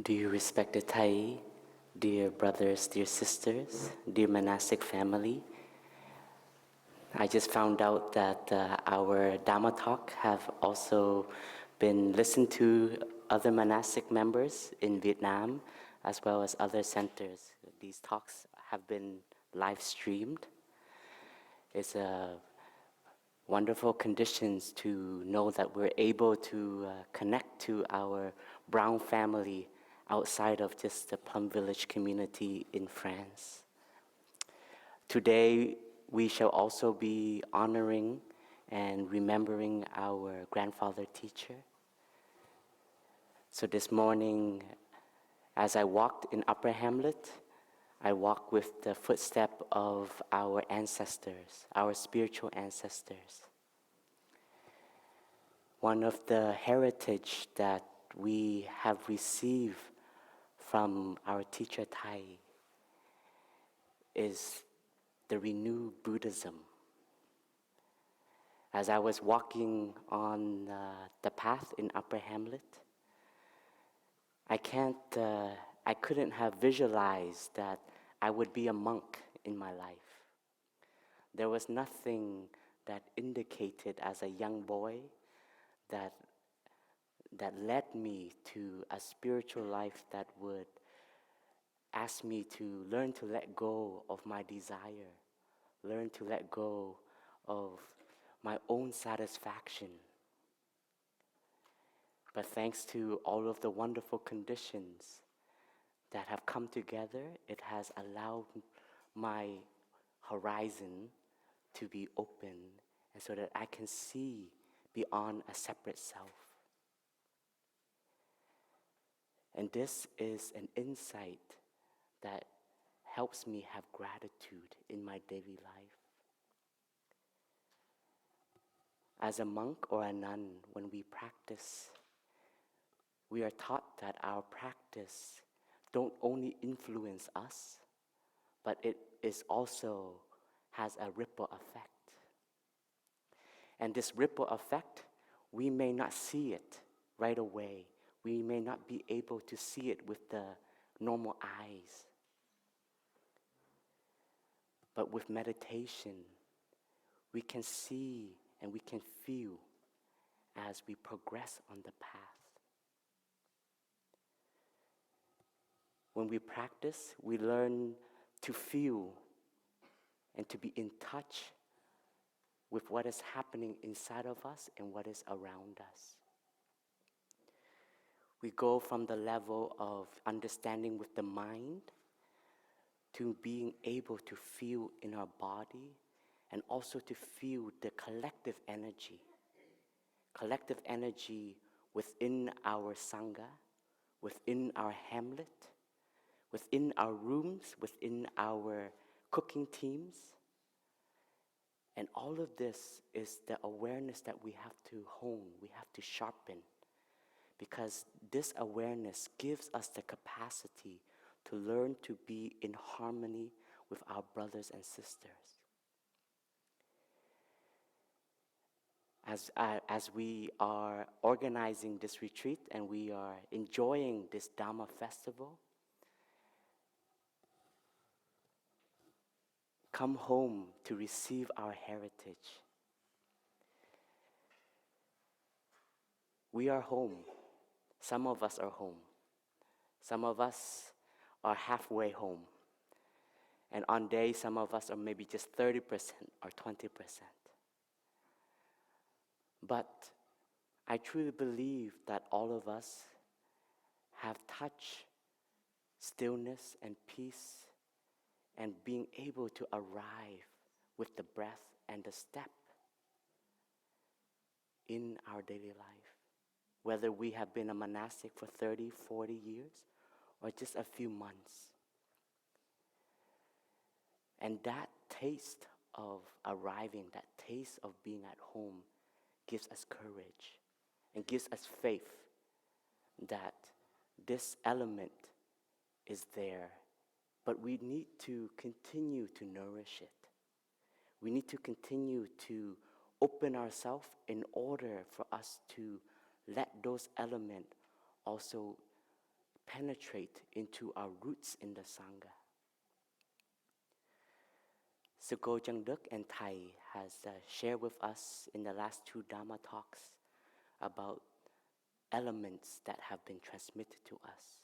Dear respected Thai, dear brothers, dear sisters, dear monastic family, I just found out that our Dharma talk have also been listened to other monastic members in Vietnam as well as other centers. These talks have been live streamed. It's a wonderful conditions to know that we're able to connect to our Brown family outside of just the Plum Village community in France. Today, we shall also be honoring and remembering our grandfather teacher. So this morning, as I walked in Upper Hamlet, I walked with the footstep of our ancestors, our spiritual ancestors. One of the heritage that we have received from our teacher Thai is the renewed Buddhism. As I was walking on the path in Upper Hamlet, I couldn't have visualized that I would be a monk in my life. There was nothing that indicated as a young boy that led me to a spiritual life that would ask me to learn to let go of my desire, learn to let go of my own satisfaction. But thanks to all of the wonderful conditions that have come together, it has allowed my horizon to be open, and so that I can see beyond a separate self. And this is an insight that helps me have gratitude in my daily life. As a monk or a nun, when we practice, we are taught that our practice don't only influence us, but it is also has a ripple effect. And this ripple effect, we may not see it right away. We may not be able to see it with the normal eyes. But with meditation, we can see and we can feel as we progress on the path. When we practice, we learn to feel and to be in touch with what is happening inside of us and what is around us. We go from the level of understanding with the mind to being able to feel in our body and also to feel the collective energy within our Sangha, within our hamlet, within our rooms, within our cooking teams. And all of this is the awareness that we have to hone, we have to sharpen, because this awareness gives us the capacity to learn to be in harmony with our brothers and sisters. As we are organizing this retreat and we are enjoying this Dharma festival, come home to receive our heritage. We are home. Some of us are home. Some of us are halfway home. And on days, some of us are maybe just 30% or 20%. But I truly believe that all of us have touched stillness and peace and being able to arrive with the breath and the step in our daily life. Whether we have been a monastic for 30, 40 years or just a few months. And that taste of arriving, that taste of being at home gives us courage and gives us faith that this element is there, but we need to continue to nourish it. We need to continue to open ourselves in order for us to let those elements also penetrate into our roots in the Sangha. Suko Jangduk and Thai has shared with us in the last 2 Dharma talks about elements that have been transmitted to us,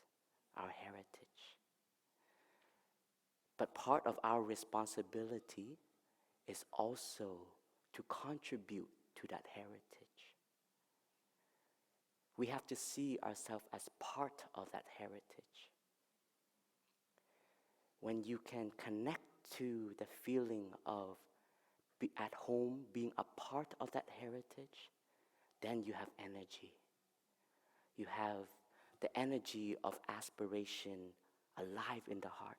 our heritage. But part of our responsibility is also to contribute to that heritage. We have to see ourselves as part of that heritage. When you can connect to the feeling of be at home, being a part of that heritage, then you have energy. You have the energy of aspiration alive in the heart.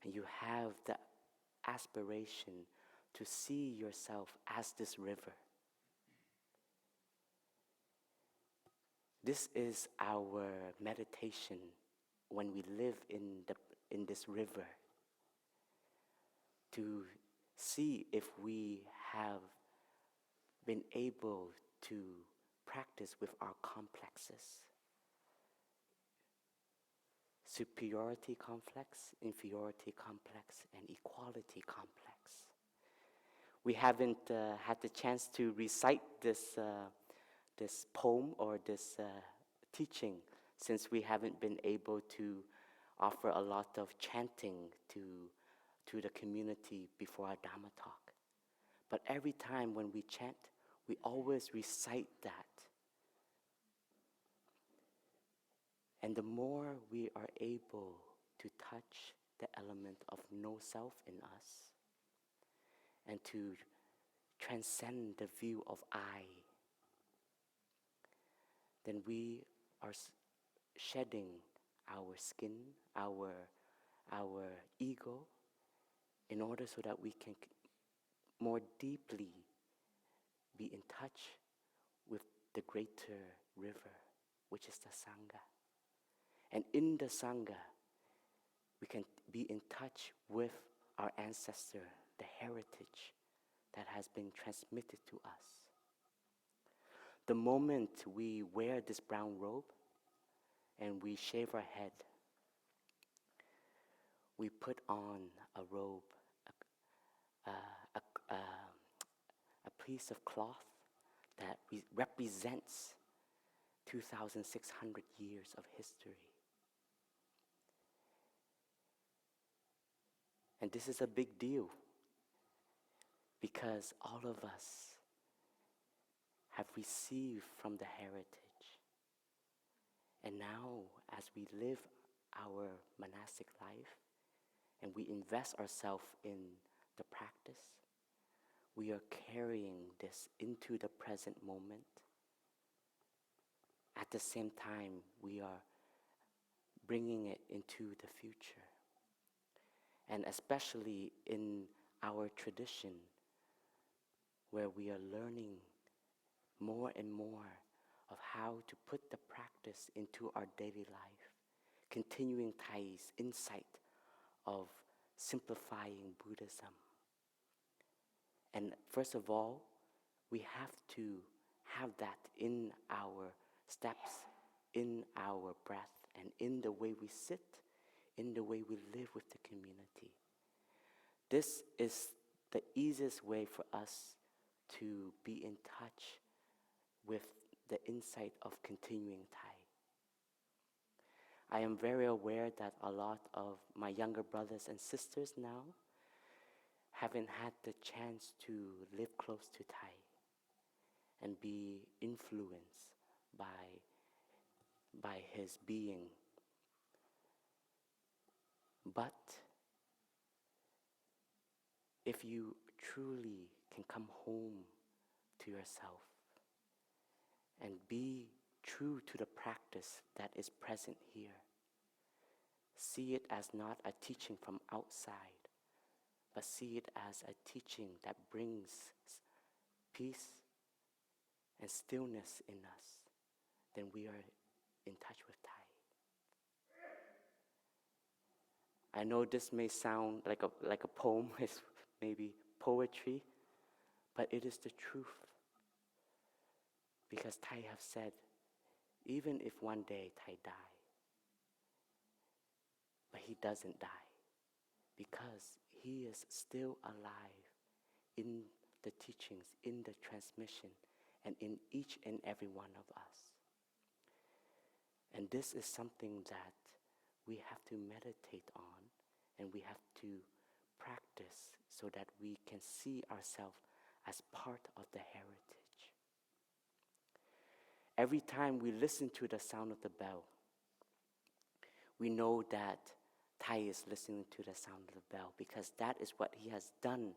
And you have the aspiration to see yourself as this river. This is our meditation when we live in this river, to see if we have been able to practice with our complexes. Superiority complex, inferiority complex, and equality complex. We haven't had the chance to recite this poem or this teaching, since we haven't been able to offer a lot of chanting to the community before our Dharma talk. But every time when we chant, we always recite that. And the more we are able to touch the element of no self in us, and to transcend the view of I, then we are shedding our skin, our ego, in order so that we can more deeply be in touch with the greater river, which is the Sangha. And in the Sangha, we can be in touch with our ancestor, the heritage that has been transmitted to us. The moment we wear this brown robe and we shave our head, we put on a robe, a piece of cloth that represents 2,600 years of history. And this is a big deal, because all of us have received from the heritage. And now, as we live our monastic life and we invest ourselves in the practice, we are carrying this into the present moment. At the same time, we are bringing it into the future. And especially in our tradition, where we are learning more and more of how to put the practice into our daily life, continuing Thai's insight of simplifying Buddhism. And first of all, we have to have that in our steps, in our breath, and in the way we sit, in the way we live with the community. This is the easiest way for us to be in touch with the insight of continuing Thai. I am very aware that a lot of my younger brothers and sisters now haven't had the chance to live close to Thai and be influenced by his being. But if you truly can come home to yourself and be true to the practice that is present here, see it as not a teaching from outside, but see it as a teaching that brings peace and stillness in us, then we are in touch with Thai. I know this may sound like a poem, it's maybe poetry, but it is the truth. Because Thai have said, even if one day Thai die. But he doesn't die because he is still alive in the teachings, in the transmission, and in each and every one of us. And this is something that we have to meditate on, and we have to practice so that we can see ourselves as part of the heritage. Every time we listen to the sound of the bell, we know that Thai is listening to the sound of the bell because that is what he has done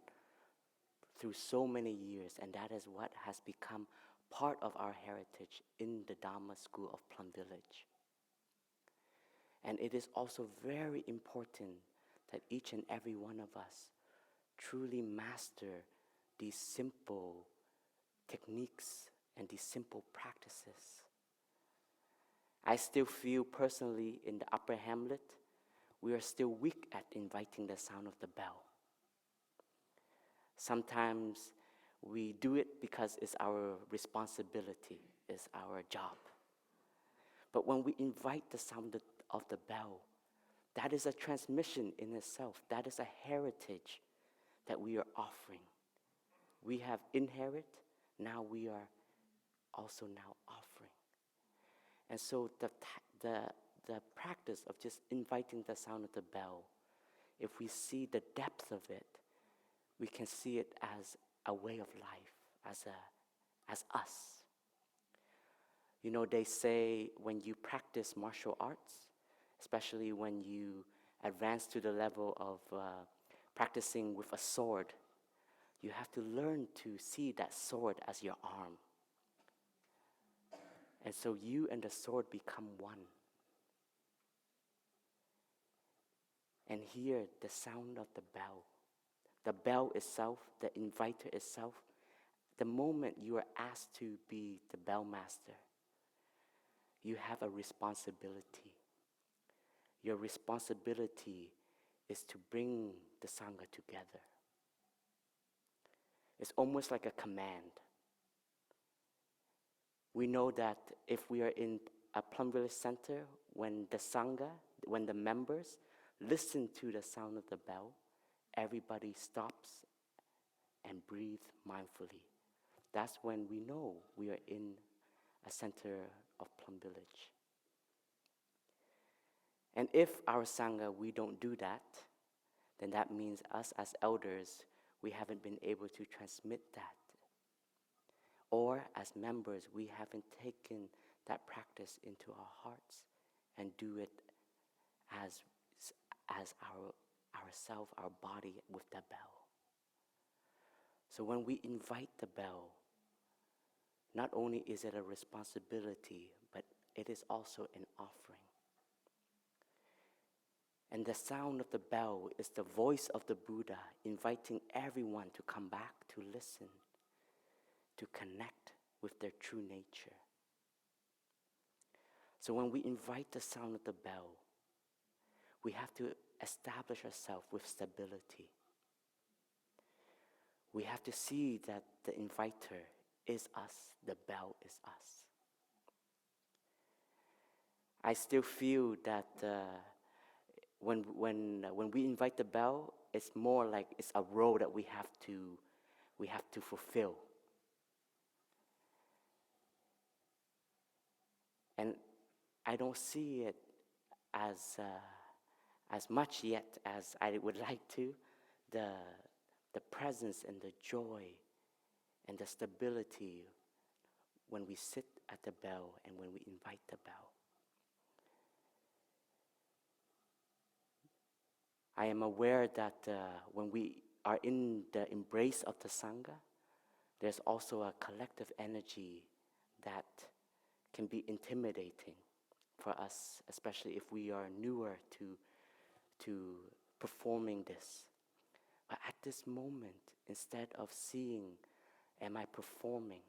through so many years, and that is what has become part of our heritage in the Dharma school of Plum Village. And it is also very important that each and every one of us truly master these simple techniques and these simple practices. I still feel personally in the Upper Hamlet, we are still weak at inviting the sound of the bell. Sometimes we do it because it's our responsibility, it's our job. But when we invite the sound of the bell, that is a transmission in itself. That is a heritage that we are offering. We have inherit, now we are also now offering. And so the practice of just inviting the sound of the bell, if we see the depth of it, we can see it as a way of life, as us. You know, they say when you practice martial arts, especially when you advance to the level of practicing with a sword, you have to learn to see that sword as your arm. And so you and the sword become one. And hear the sound of the bell itself, the inviter itself, the moment you are asked to be the bell master, you have a responsibility. Your responsibility is to bring the Sangha together. It's almost like a command. We know that if we are in a Plum Village Center, when the Sangha, when the members listen to the sound of the bell, everybody stops and breathes mindfully. That's when we know we are in a center of Plum Village. And if our Sangha, we don't do that, then that means us as elders, we haven't been able to transmit that. Or as members, we haven't taken that practice into our hearts and do it as ourself, our body with the bell. So when we invite the bell, not only is it a responsibility, but it is also an offering. And the sound of the bell is the voice of the Buddha inviting everyone to come back to listen, to connect with their true nature. So when we invite the sound of the bell, we have to establish ourselves with stability. We have to see that the inviter is us, the bell is us. I still feel that when we invite the bell, it's more like it's a role that we have to fulfill. And I don't see it as much yet as I would like to, the presence and the joy and the stability when we sit at the bell and when we invite the bell. I am aware that when we are in the embrace of the Sangha, there's also a collective energy that can be intimidating for us, especially if we are newer to performing this. But at this moment, instead of seeing, am I performing,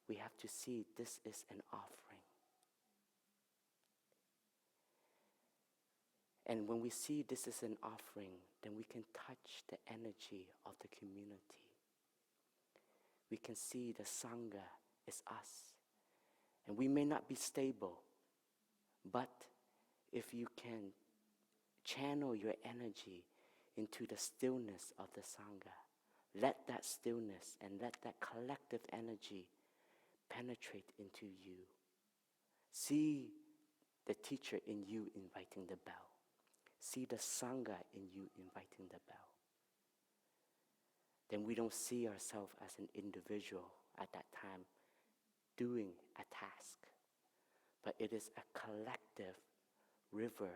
we have to see this is an offering. And when we see this is an offering, then we can touch the energy of the community. We can see the Sangha is us. And we may not be stable, but if you can channel your energy into the stillness of the Sangha, let that stillness and let that collective energy penetrate into you. See the teacher in you inviting the bell. See the Sangha in you inviting the bell. Then we don't see ourselves as an individual at that time doing a task, but it is a collective river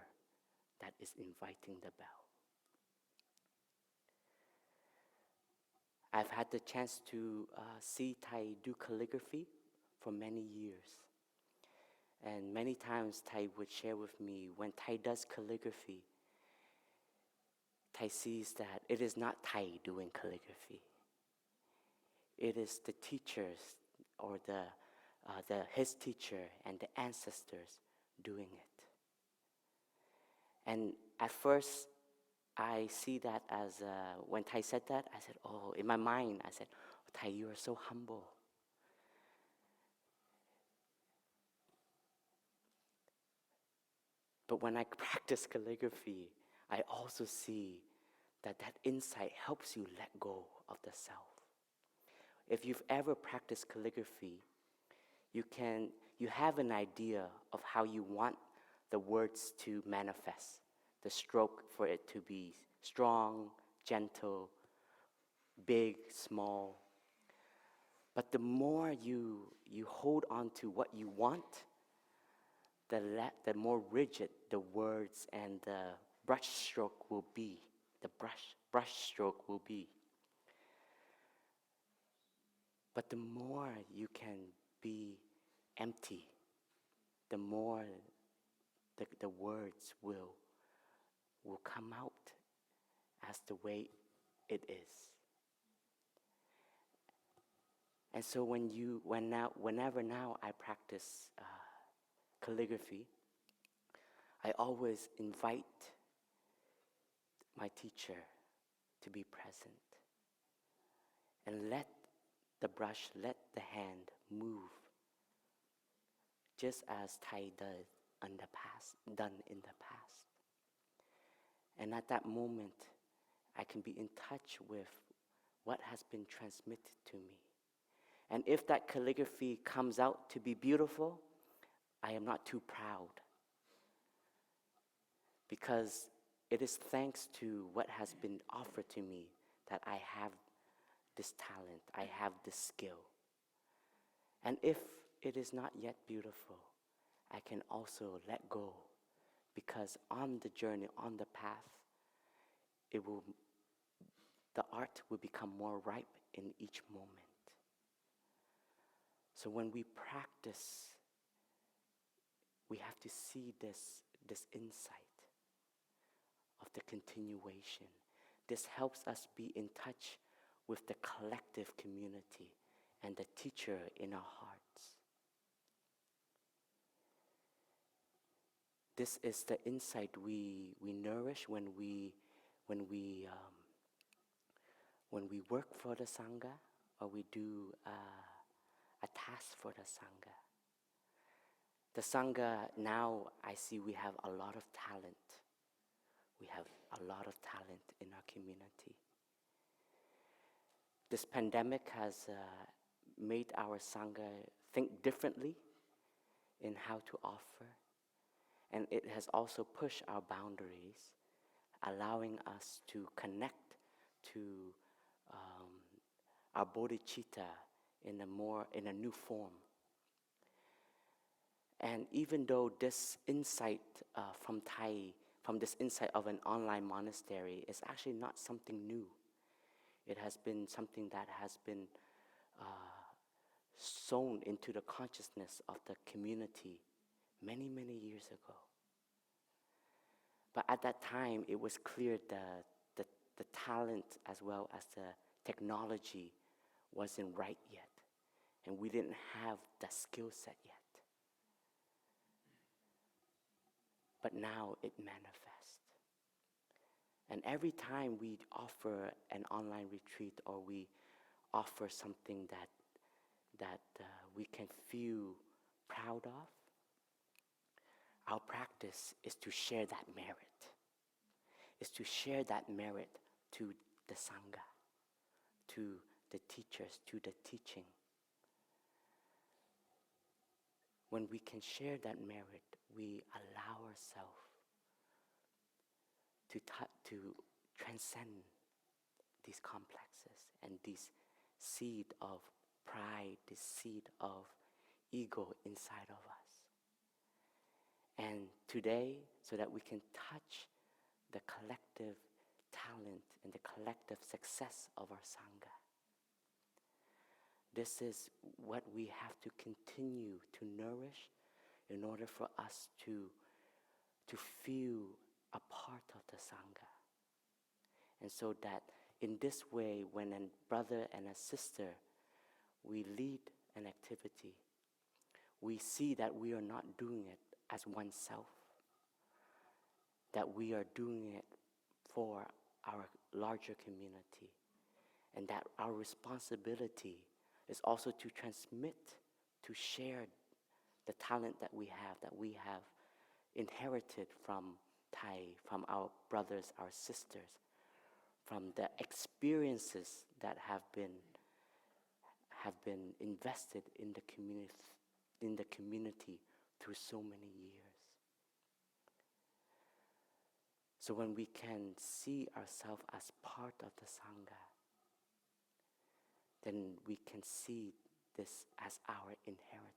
that is inviting the bell. I've had the chance to see Thai do calligraphy for many years. And many times Thai would share with me, when Thai does calligraphy, Thai sees that it is not Thai doing calligraphy. It is the teachers or his teacher and the ancestors doing it. And at first, I see that as, when Thai said that, I said, oh, in my mind, I said, oh, Thai, you are so humble. But when I practice calligraphy, I also see that that insight helps you let go of the self. If you've ever practiced calligraphy, you have an idea of how you want the words to manifest, the stroke for it to be strong, gentle, big, small. But the more you hold on to what you want, the more rigid the words and the brush stroke will be. The brush stroke will be. But the more you can be empty, the more the words will come out as the way it is. And so whenever now I practice calligraphy, I always invite my teacher to be present and let the brush, let the hand move, just as Thai done in the past. And at that moment, I can be in touch with what has been transmitted to me. And if that calligraphy comes out to be beautiful, I am not too proud, because it is thanks to what has been offered to me that I have this talent, I have this skill. And if it is not yet beautiful, I can also let go, because on the journey, on the path, the art will become more ripe in each moment. So when we practice, we have to see this insight of the continuation. This helps us be in touch with the collective community and the teacher in our hearts. This is the insight we nourish when we work for the Sangha, or we do a task for the Sangha. The Sangha, now I see we have a lot of talent. We have a lot of talent in our community. This pandemic has made our Sangha think differently in how to offer. And it has also pushed our boundaries, allowing us to connect to our bodhicitta in a new form. And even though this insight from this insight of an online monastery is actually not something new, it has been something that has been sown into the consciousness of the community many, many years ago. But at that time, it was clear that the talent as well as the technology wasn't right yet. And we didn't have the skill set yet. But now it manifests. And every time we offer an online retreat, or we offer something that we can feel proud of, our practice is to share that merit, is to share that merit to the Sangha, to the teachers, to the teaching. When we can share that merit, we allow ourselves to transcend these complexes and this seed of pride, this seed of ego inside of us. And today, so that we can touch the collective talent and the collective success of our Sangha, this is what we have to continue to nourish in order for us to feel a part of the Sangha. And so that in this way, when a brother and a sister, we lead an activity, we see that we are not doing it as oneself, that we are doing it for our larger community, and that our responsibility is also to transmit, to share the talent that we have inherited from Thai, from our brothers, our sisters, from the experiences that have been invested in the community through so many years. So when we can see ourselves as part of the Sangha, then we can see this as our inheritance.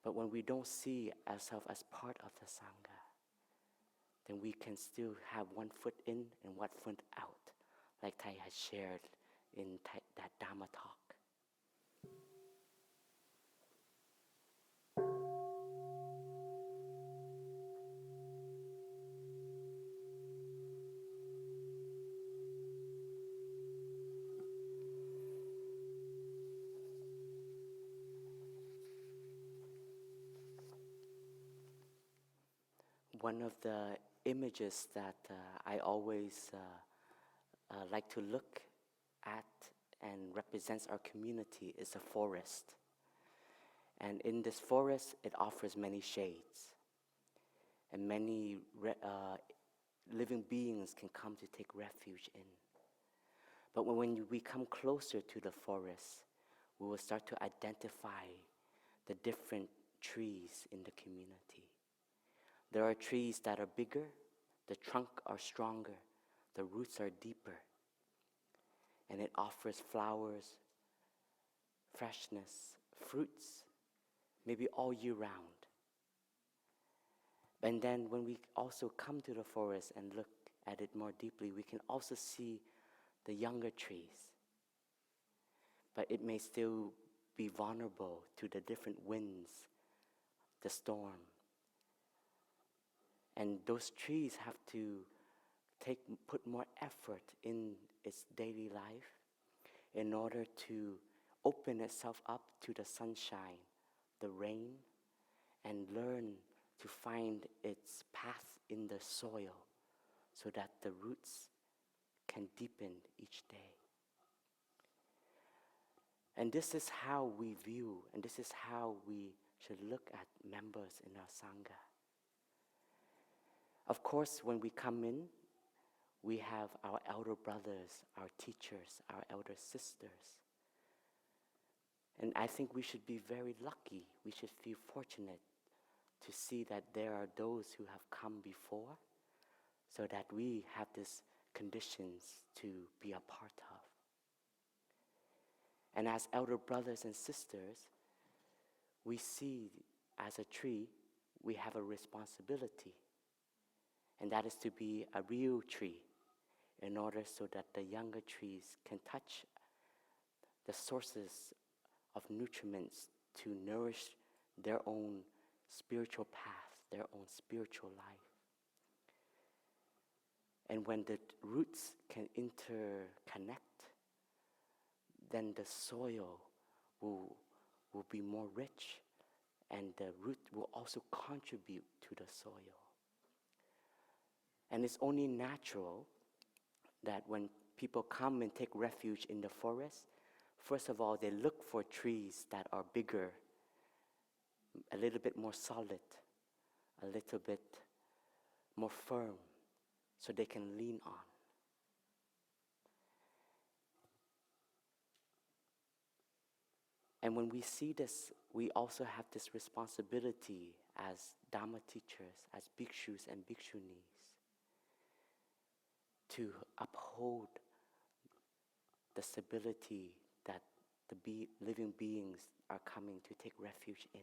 But when we don't see ourselves as part of the Sangha, then we can still have one foot in and one foot out, like Thai has shared in that Dharma talk. One of the images that I always like to look at and represents our community is a forest. And in this forest, it offers many shades. And many living beings can come to take refuge in. But when we come closer to the forest, we will start to identify the different trees in the community. There are trees that are bigger, the trunk are stronger, the roots are deeper, and it offers flowers, freshness, fruits, maybe all year round. And then when we also come to the forest and look at it more deeply, we can also see the younger trees. But it may still be vulnerable to the different winds, the storm. And those trees have to put more effort in its daily life in order to open itself up to the sunshine, the rain, and learn to find its path in the soil so that the roots can deepen each day. And this is how we view, and this is how we should look at members in our Sangha. Of course, when we come in, we have our elder brothers, our teachers, our elder sisters. And I think we should be very lucky, we should feel fortunate to see that there are those who have come before so that we have these conditions to be a part of. And as elder brothers and sisters, we see as a tree, we have a responsibility. And that is to be a real tree in order so that the younger trees can touch the sources of nutriments to nourish their own spiritual path, their own spiritual life. And when the roots can interconnect, then the soil will be more rich, and the root will also contribute to the soil. And it's only natural that when people come and take refuge in the forest, First of all, they look for trees that are bigger, a little bit more solid, a little bit more firm, so they can lean on. And when we see this, we also have this responsibility as Dharma teachers, as bhikshus and bhikshunis, to uphold the stability that the living beings are coming to take refuge in.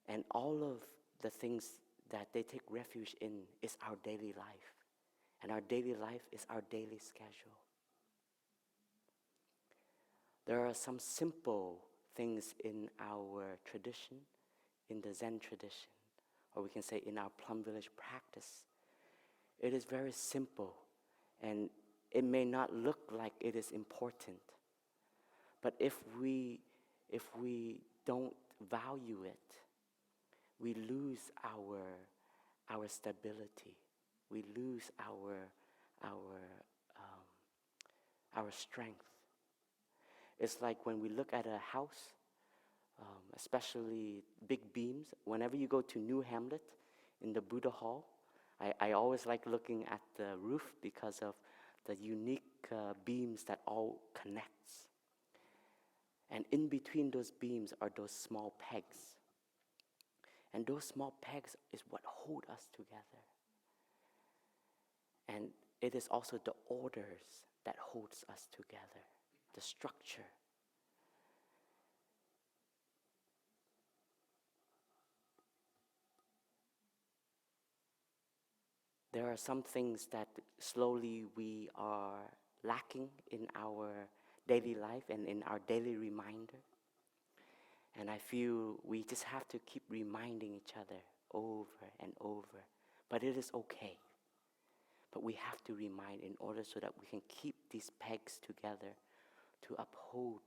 And all of the things that they take refuge in is our daily life. And our daily life is our daily schedule. There are some simple things in our tradition, in the Zen tradition, or we can say in our Plum Village practice. It is very simple, and it may not look like it is important. But if we don't value it, we lose our stability. We lose our strength. It's like when we look at a house, especially big beams. Whenever you go to New Hamlet in the Buddha Hall, I always like looking at the roof because of the unique beams that all connects. And in between those beams are those small pegs. And those small pegs is what hold us together. And it is also the orders that holds us together, the structure. There are some things that slowly we are lacking in our daily life and in our daily reminder. And I feel we just have to keep reminding each other over and over. But it is okay. But we have to remind in order so that we can keep these pegs together to uphold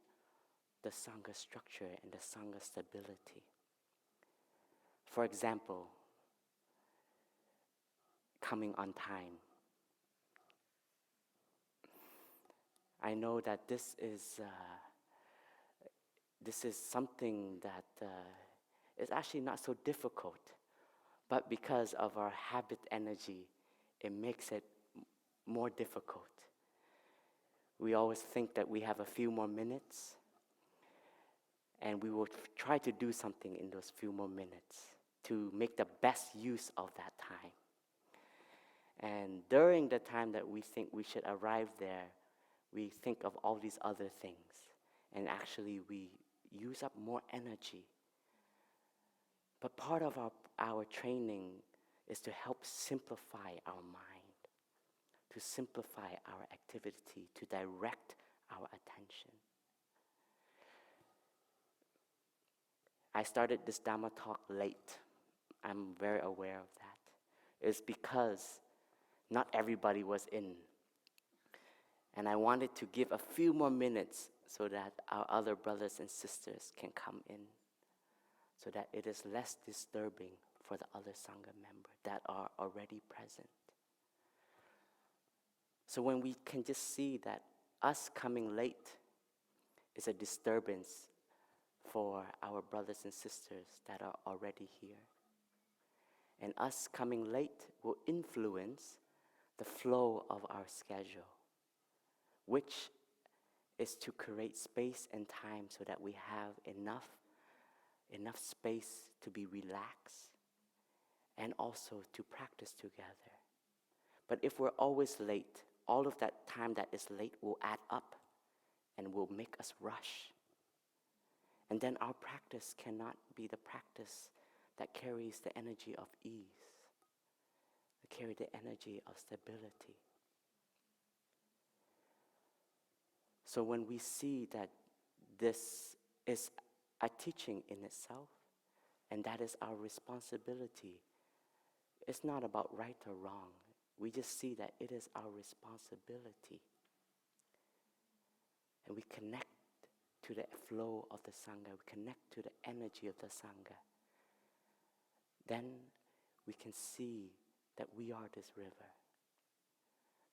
the Sangha structure and the Sangha stability. For example, coming on time. I know that this is something that is actually not so difficult, but because of our habit energy, it makes it more difficult. We always think that we have a few more minutes, and we will try to do something in those few more minutes to make the best use of that time. And during the time that we think we should arrive there, we think of all these other things, and actually we use up more energy. But part of our training is to help simplify our mind, to simplify our activity, to direct our attention. I started this Dharma talk late. I'm very aware of that. It's because not everybody was in. And I wanted to give a few more minutes so that our other brothers and sisters can come in, so that it is less disturbing for the other Sangha members that are already present. So when we can just see that us coming late is a disturbance for our brothers and sisters that are already here. And us coming late will influence the flow of our schedule, which is to create space and time so that we have enough space to be relaxed and also to practice together. But if we're always late, all of that time that is late will add up and will make us rush. And then our practice cannot be the practice that carries the energy of ease, that carries the energy of stability. So when we see that this is a teaching in itself, and that is our responsibility, it's not about right or wrong. We just see that it is our responsibility. And we connect to the flow of the Sangha, we connect to the energy of the Sangha. Then we can see that we are this river.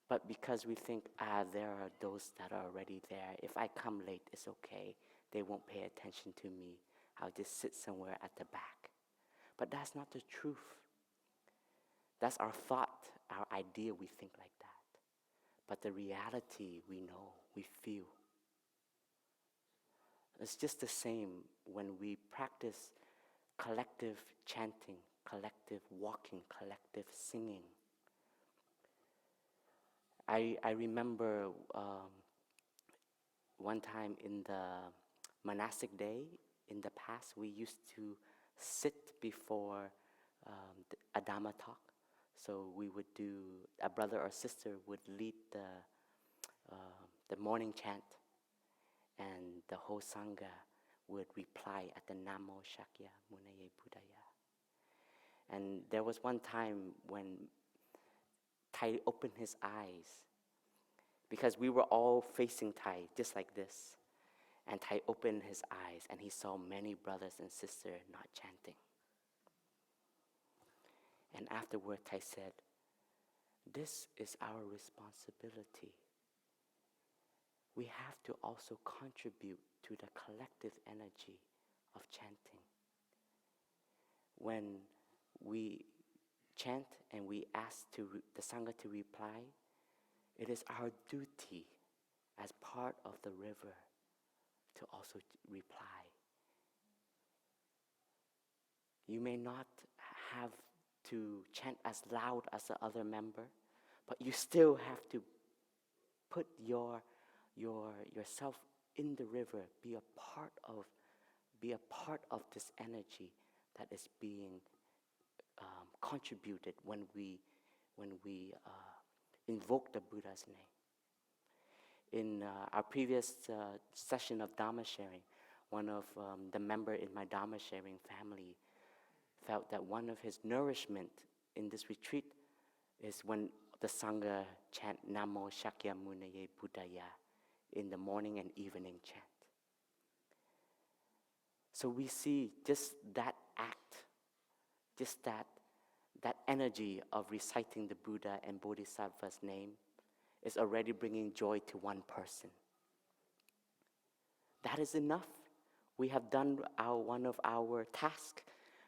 But because we think, there are those that are already there. If I come late, it's okay. They won't pay attention to me. I'll just sit somewhere at the back. But that's not the truth. That's our thought, our idea, we think like that. But the reality, we know, we feel. It's just the same when we practice collective chanting, collective walking, collective singing. I remember one time in the monastic day, in the past, we used to sit before a Dharma talk. So we would do, a brother or sister would lead the morning chant, and the whole Sangha would reply at the Namo Shakya Munaye Buddhaya. And there was one time when Thai opened his eyes, because we were all facing Thai, just like this. And Thai opened his eyes and he saw many brothers and sisters not chanting. And afterward, Thai said, "This is our responsibility. We have to also contribute to the collective energy of chanting. When we chant and we ask the Sangha to reply, it is our duty as part of the river to also reply. You may not have to chant as loud as the other member, but you still have to put yourself in the river, be a part of this energy that is being contributed when we invoke the Buddha's name." In our previous session of Dharma sharing, one of the members in my Dharma sharing family felt that one of his nourishment in this retreat is when the Sangha chant Namo Shakya Munaye Buddhaya in the morning and evening chant. So we see just that act, just that energy of reciting the Buddha and Bodhisattva's name is already bringing joy to one person. That is enough. We have done one of our tasks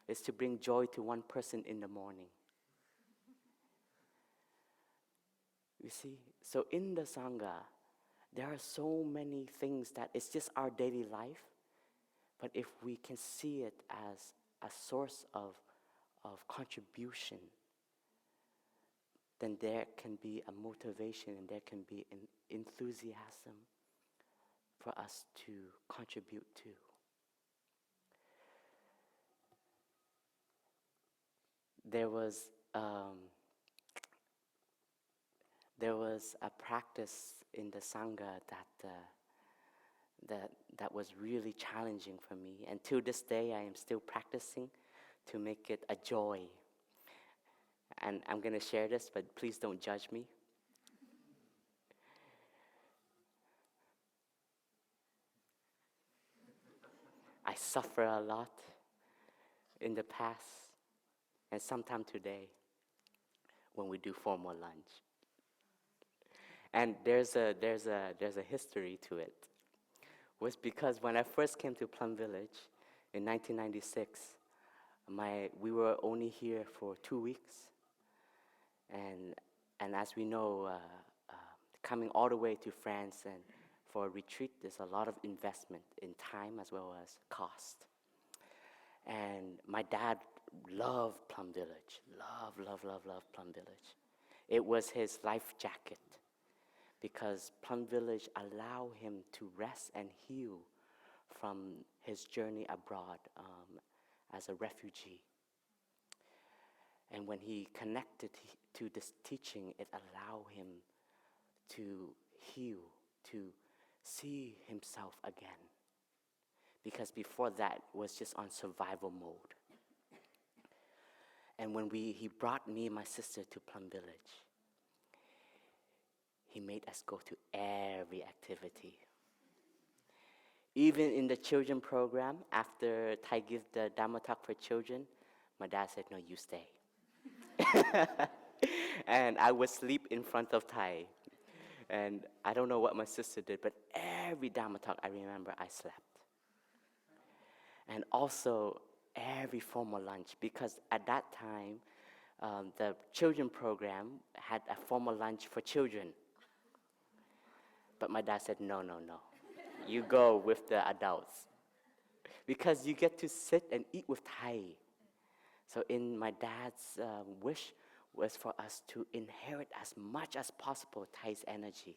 is to bring joy to one person in the morning. You see, so in the Sangha, there are so many things that it's just our daily life, but if we can see it as a source of contribution, then there can be a motivation and there can be an enthusiasm for us to contribute to. There was a practice in the Sangha that was really challenging for me, and to this day I am still practicing to make it a joy. And I'm going to share this, but please don't judge me. I suffer a lot in the past and sometime today when we do formal lunch. And there's a history to it. It was because when I first came to Plum Village in 1996, we were only here for 2 weeks. And as we know, coming all the way to France and for a retreat, there's a lot of investment in time as well as cost. And my dad loved Plum Village, loved Plum Village. It was his life jacket because Plum Village allowed him to rest and heal from his journey abroad as a refugee. And when he connected to this teaching, it allowed him to heal, to see himself again. Because before that was just on survival mode. And when he brought me and my sister to Plum Village, he made us go to every activity. Even in the children program, after Thai gave the Dharma talk for children, my dad said, "No, you stay." And I would sleep in front of Thai. And I don't know what my sister did, but every Dharma talk I remember I slept. And also every formal lunch, because at that time, the children program had a formal lunch for children. But my dad said, no, no, no. You go with the adults. Because you get to sit and eat with Thai. So in my dad's wish was for us to inherit as much as possible Thai's energy.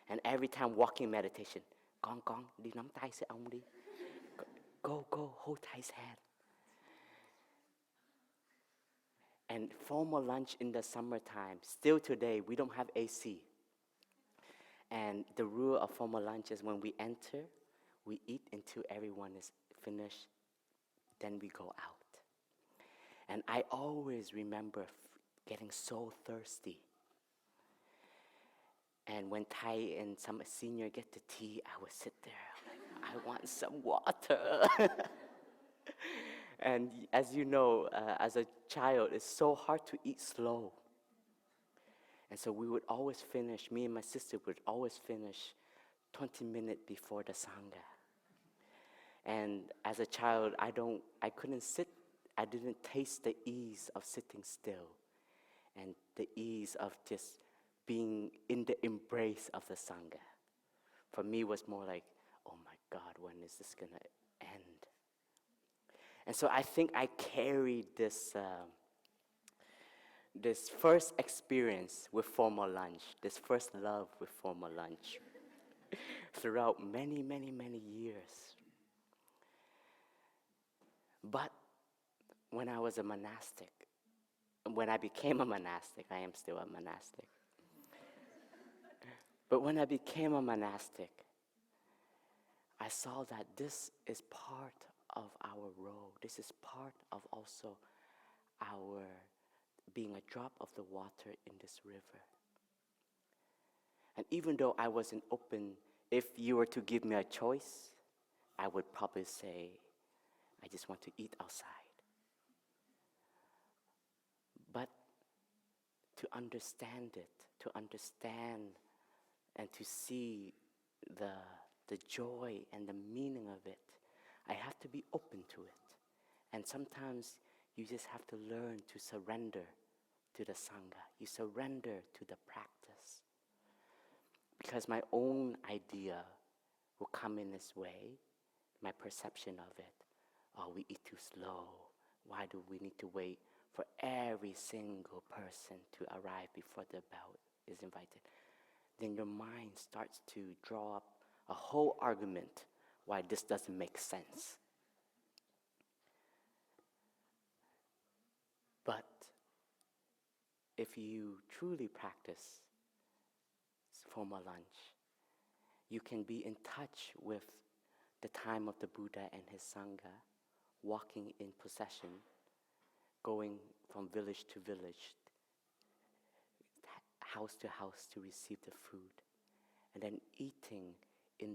And every time walking meditation, con, đi nắm tay sẽ ông đi. Go, hold Thai's hand. And formal lunch in the summertime, still today, we don't have AC. And the rule of formal lunch is when we enter, we eat until everyone is finished, then we go out. And I always remember getting so thirsty. And when Thai and some senior get the tea, I would sit there, like, I want some water. And as you know, as a child, it's so hard to eat slow. And so we would always finish, me and my sister would always finish 20 minutes before the Sangha. And as a child, I couldn't sit, I didn't taste the ease of sitting still and the ease of just being in the embrace of the Sangha. For me, it was more like, oh my God, when is this gonna end? And so I think I carried this first experience with formal lunch, this first love with formal lunch, throughout many, many, many years. But when I was a monastic, when I became a monastic, I am still a monastic. But when I became a monastic, I saw that this is part of our role. This is part of also our being a drop of the water in this river. And even though I wasn't open, if you were to give me a choice, I would probably say, I just want to eat outside. But to understand it, to understand and to see the joy and the meaning of it, I have to be open to it. And sometimes you just have to learn to surrender to the Sangha. You surrender to the practice. Because my own idea will come in this way, my perception of it. Oh, we eat too slow. Why do we need to wait for every single person to arrive before the bell is invited? Then your mind starts to draw up a whole argument why this doesn't make sense. But if you truly practice formal lunch, you can be in touch with the time of the Buddha and his Sangha, walking in procession, going from village to village, house to house to receive the food, and then eating in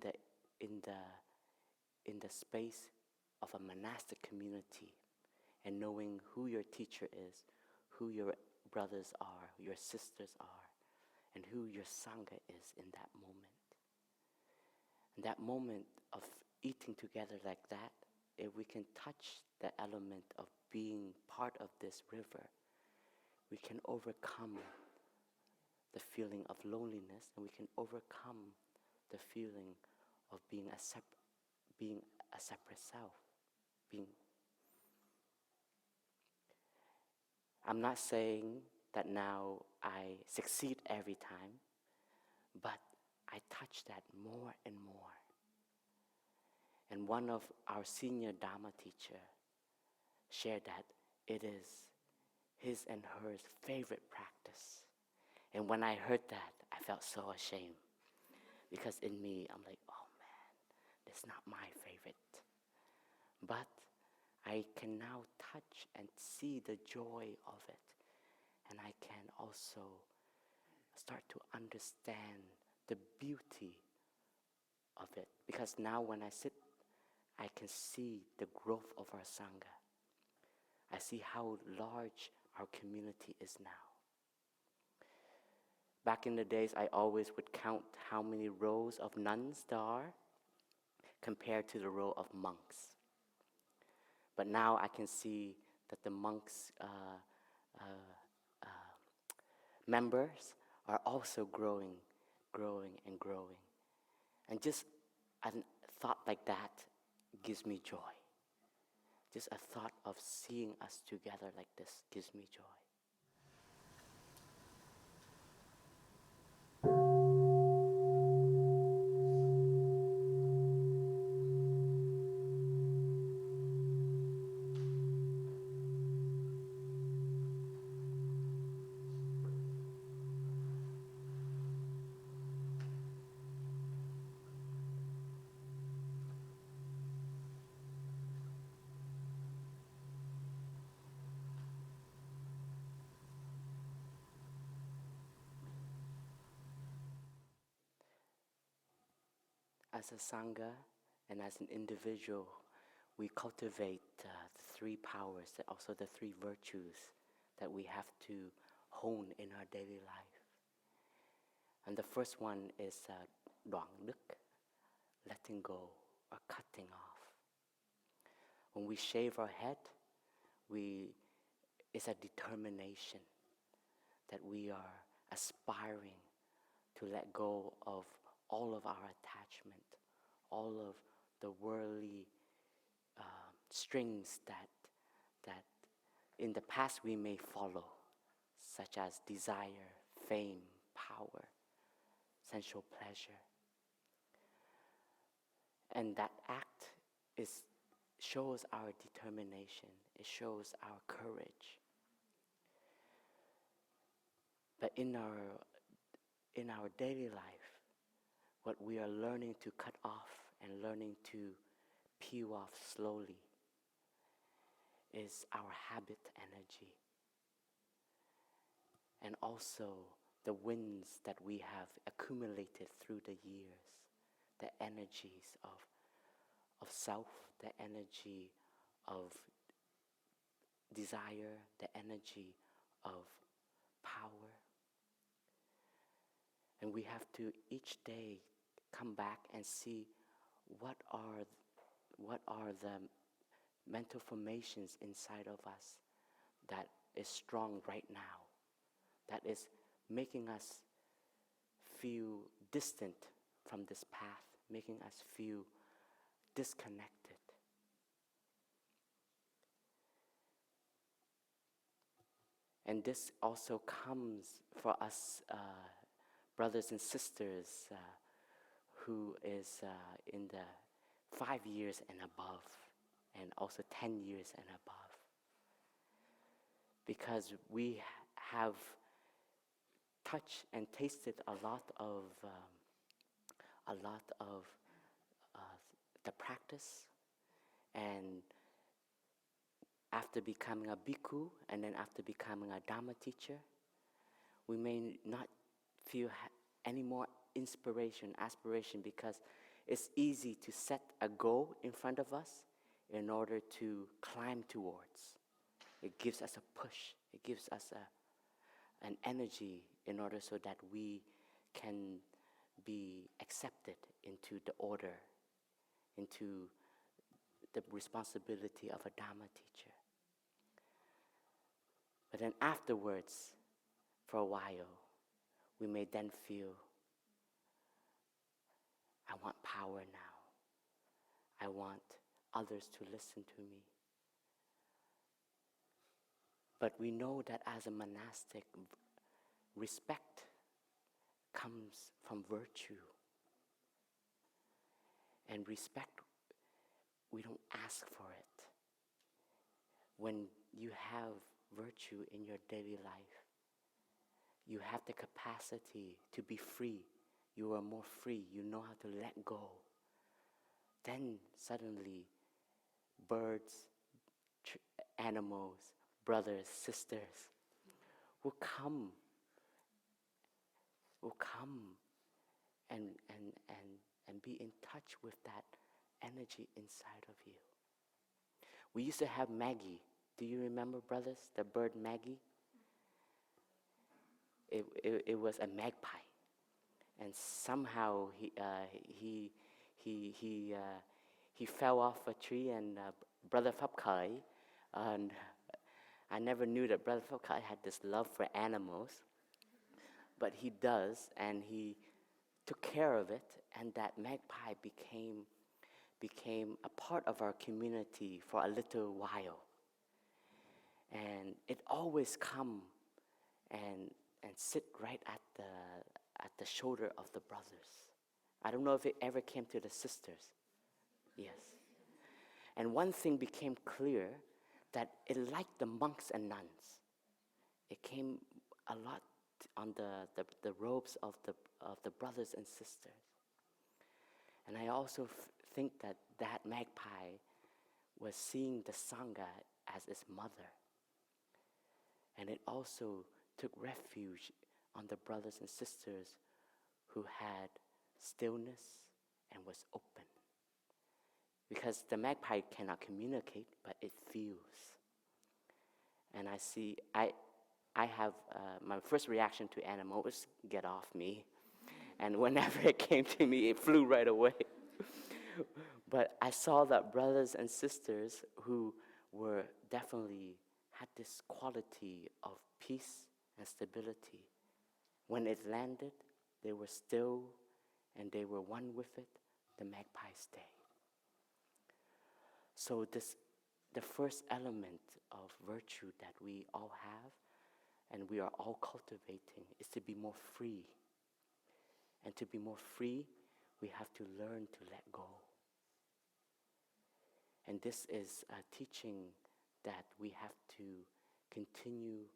the space of a monastic community, and knowing who your teacher is, who your brothers are, your sisters are, and who your Sangha is in that moment. And that moment of eating together like that, if we can touch the element of being part of this river, we can overcome the feeling of loneliness, and we can overcome the feeling of being a separate self. I'm not saying that now I succeed every time, but I touch that more and more. And one of our senior Dharma teacher shared that it is his and her favorite practice. And when I heard that, I felt so ashamed. Because in me, I'm like, oh man, that's not my favorite. But I can now touch and see the joy of it. And I can also start to understand the beauty of it. Because now when I sit, I can see the growth of our Sangha. I see how large our community is now. Back in the days, I always would count how many rows of nuns there are compared to the row of monks. But now I can see that the monks' members are also growing, and growing. And just a thought like that gives me joy. Just a thought of seeing us together like this gives me joy. As a Sangha and as an individual, we cultivate the three powers, also the three virtues that we have to hone in our daily life. And the first one is đoạn đức, letting go or cutting off. When we shave our head, it's a determination that we are aspiring to let go of all of our attachment, all of the worldly strings that in the past we may follow, such as desire, fame, power, sensual pleasure. And that act shows our determination, it shows our courage. But in our daily life, what we are learning to cut off and learning to peel off slowly is our habit energy. And also the winds that we have accumulated through the years, the energies of self, the energy of desire, the energy of power. And we have to each day come back and see what are the mental formations inside of us that is strong right now, that is making us feel distant from this path, making us feel disconnected. And this also comes for us brothers and sisters who is in the 5 years and above, and also 10 years and above. Because we have touched and tasted a lot of the practice, and after becoming a bhikkhu and then after becoming a Dharma teacher, we may not feel any more inspiration, aspiration, because it's easy to set a goal in front of us in order to climb towards. It gives us a push, it gives us an energy in order so that we can be accepted into the order, into the responsibility of a Dharma teacher. But then afterwards, for a while, we may then feel, I want power now. I want others to listen to me. But we know that as a monastic, respect comes from virtue. And respect, we don't ask for it. When you have virtue in your daily life, you have the capacity to be free. You are more free. You know how to let go. Then suddenly, birds, animals, brothers, sisters will come and be in touch with that energy inside of you. We used to have Maggie. Do you remember, brothers, the bird Maggie? it was a magpie, and somehow he fell off a tree, and Brother Phap Huu, and I never knew that Brother Phap Huu had this love for animals, but he does, and he took care of it, and that magpie became a part of our community for a little while. And it always come and sit right at the shoulder of the brothers. I don't know if it ever came to the sisters. Yes. And one thing became clear, that it liked the monks and nuns. It came a lot on the robes of the brothers and sisters. And I also think that that magpie was seeing the Sangha as its mother. And it also took refuge on the brothers and sisters who had stillness and was open. Because the magpie cannot communicate, but it feels. And I have, my first reaction to animal was, get off me. And whenever it came to me, it flew right away. But I saw that brothers and sisters who were definitely had this quality of peace and stability. When it landed, they were still and they were one with it. The magpie stayed. So the first element of virtue that we all have and we are all cultivating is to be more free. And to be more free, we have to learn to let go. And this is a teaching that we have to continue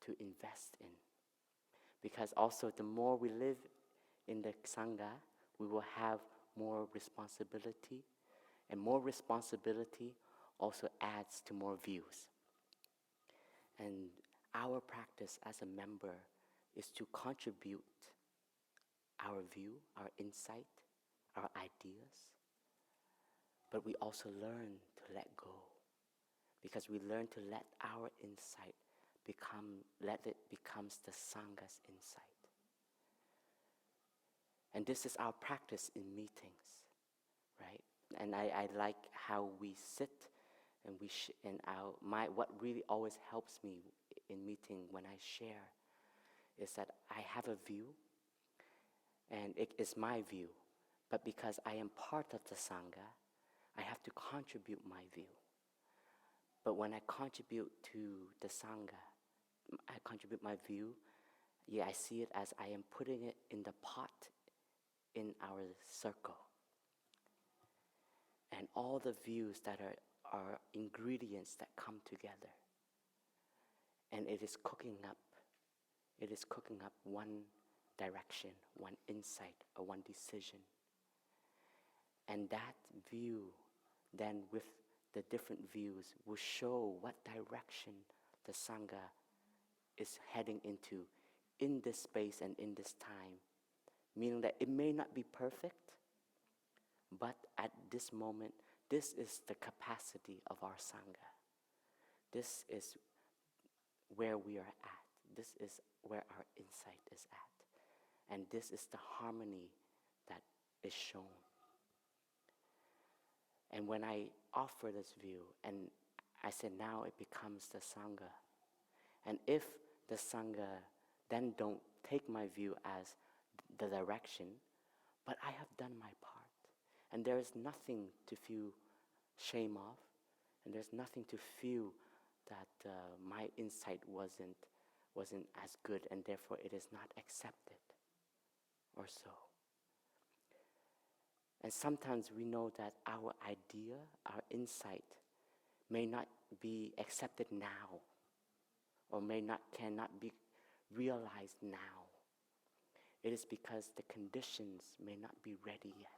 to invest in. Because also the more we live in the Sangha, we will have more responsibility. And more responsibility also adds to more views. And our practice as a member is to contribute our view, our insight, our ideas. But we also learn to let go. Because we learn to let our insight let it becomes the Sangha's insight. And this is our practice in meetings, right? And I like how we sit and what really always helps me in meeting when I share is that I have a view and it is my view, but because I am part of the Sangha, I have to contribute my view. But when I contribute to the Sangha, I contribute my view, I see it as I am putting it in the pot in our circle. And all the views that are ingredients that come together. And it is cooking up one direction, one insight, or one decision. And that view, then with the different views, will show what direction the Sangha is heading into in this space and in this time. Meaning that it may not be perfect, but at this moment, this is the capacity of our Sangha. This is where we are at. This is where our insight is at. And this is the harmony that is shown. And when I offer this view, and I said now it becomes the Sangha. And if the Sangha then don't take my view as the direction, but I have done my part. And there is nothing to feel shame of, and there's nothing to feel that my insight wasn't as good, and therefore it is not accepted, or so. And sometimes we know that our idea, our insight, may not be accepted now, or cannot be realized now. It is because the conditions may not be ready yet.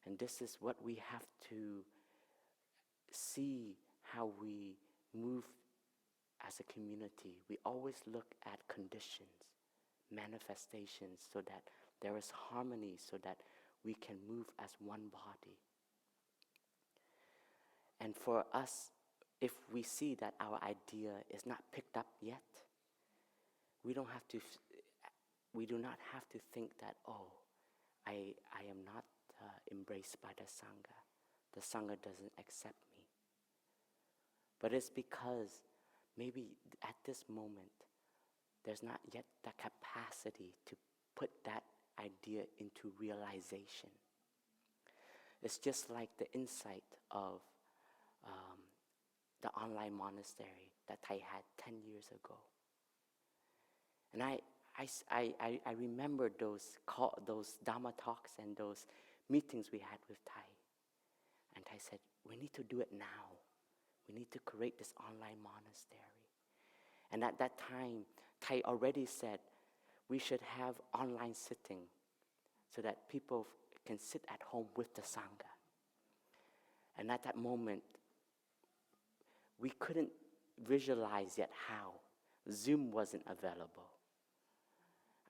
And this is what we have to see how we move as a community. We always look at conditions, manifestations, so that there is harmony, so that we can move as one body. And for us, if we see that our idea is not picked up yet, we don't have to, we do not have to think that, oh, I am not embraced by the Sangha. The Sangha doesn't accept me. But it's because maybe at this moment, there's not yet the capacity to put that idea into realization. It's just like the insight of the online monastery that Thai had 10 years ago. And I remember those Dharma talks and those meetings we had with Thai. And Thai said, we need to do it now. We need to create this online monastery. And at that time, Thai already said we should have online sitting so that people can sit at home with the Sangha. And at that moment, we couldn't visualize yet how. Zoom wasn't available.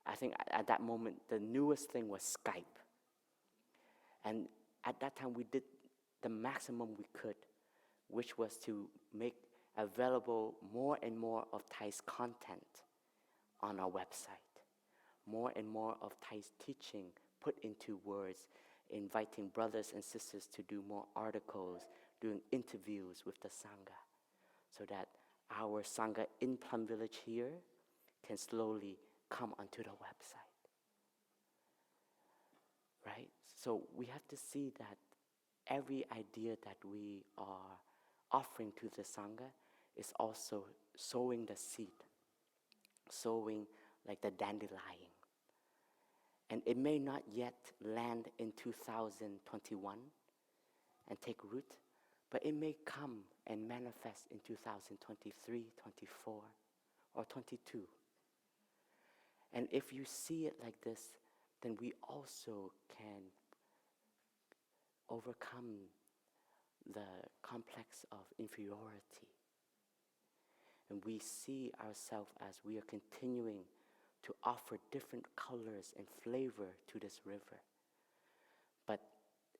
I think at that moment, the newest thing was Skype. And at that time, we did the maximum we could, which was to make available more and more of Thai's content on our website. More and more of Thai's teaching put into words, inviting brothers and sisters to do more articles, doing interviews with the Sangha, so that our Sangha in Plum Village here can slowly come onto the website. Right? So we have to see that every idea that we are offering to the Sangha is also sowing the seed, sowing like the dandelion. And it may not yet land in 2021 and take root, but it may come and manifest in 2023, 24, or 22. And if you see it like this, then we also can overcome the complex of inferiority. And we see ourselves as we are continuing to offer different colors and flavor to this river. But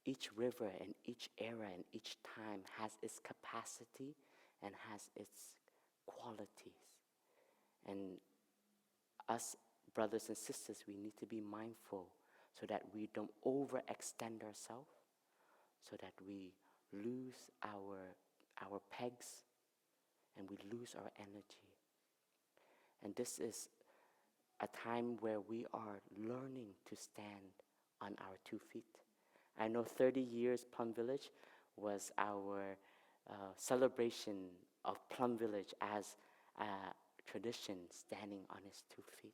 each river and each era and each time has its capacity and has its qualities. And us brothers and sisters, we need to be mindful so that we don't overextend ourselves, so that we lose our pegs and we lose our energy. And this is a time where we are learning to stand on our 2 feet. I know 30 years Plum Village was our celebration of Plum Village as a tradition, standing on its 2 feet.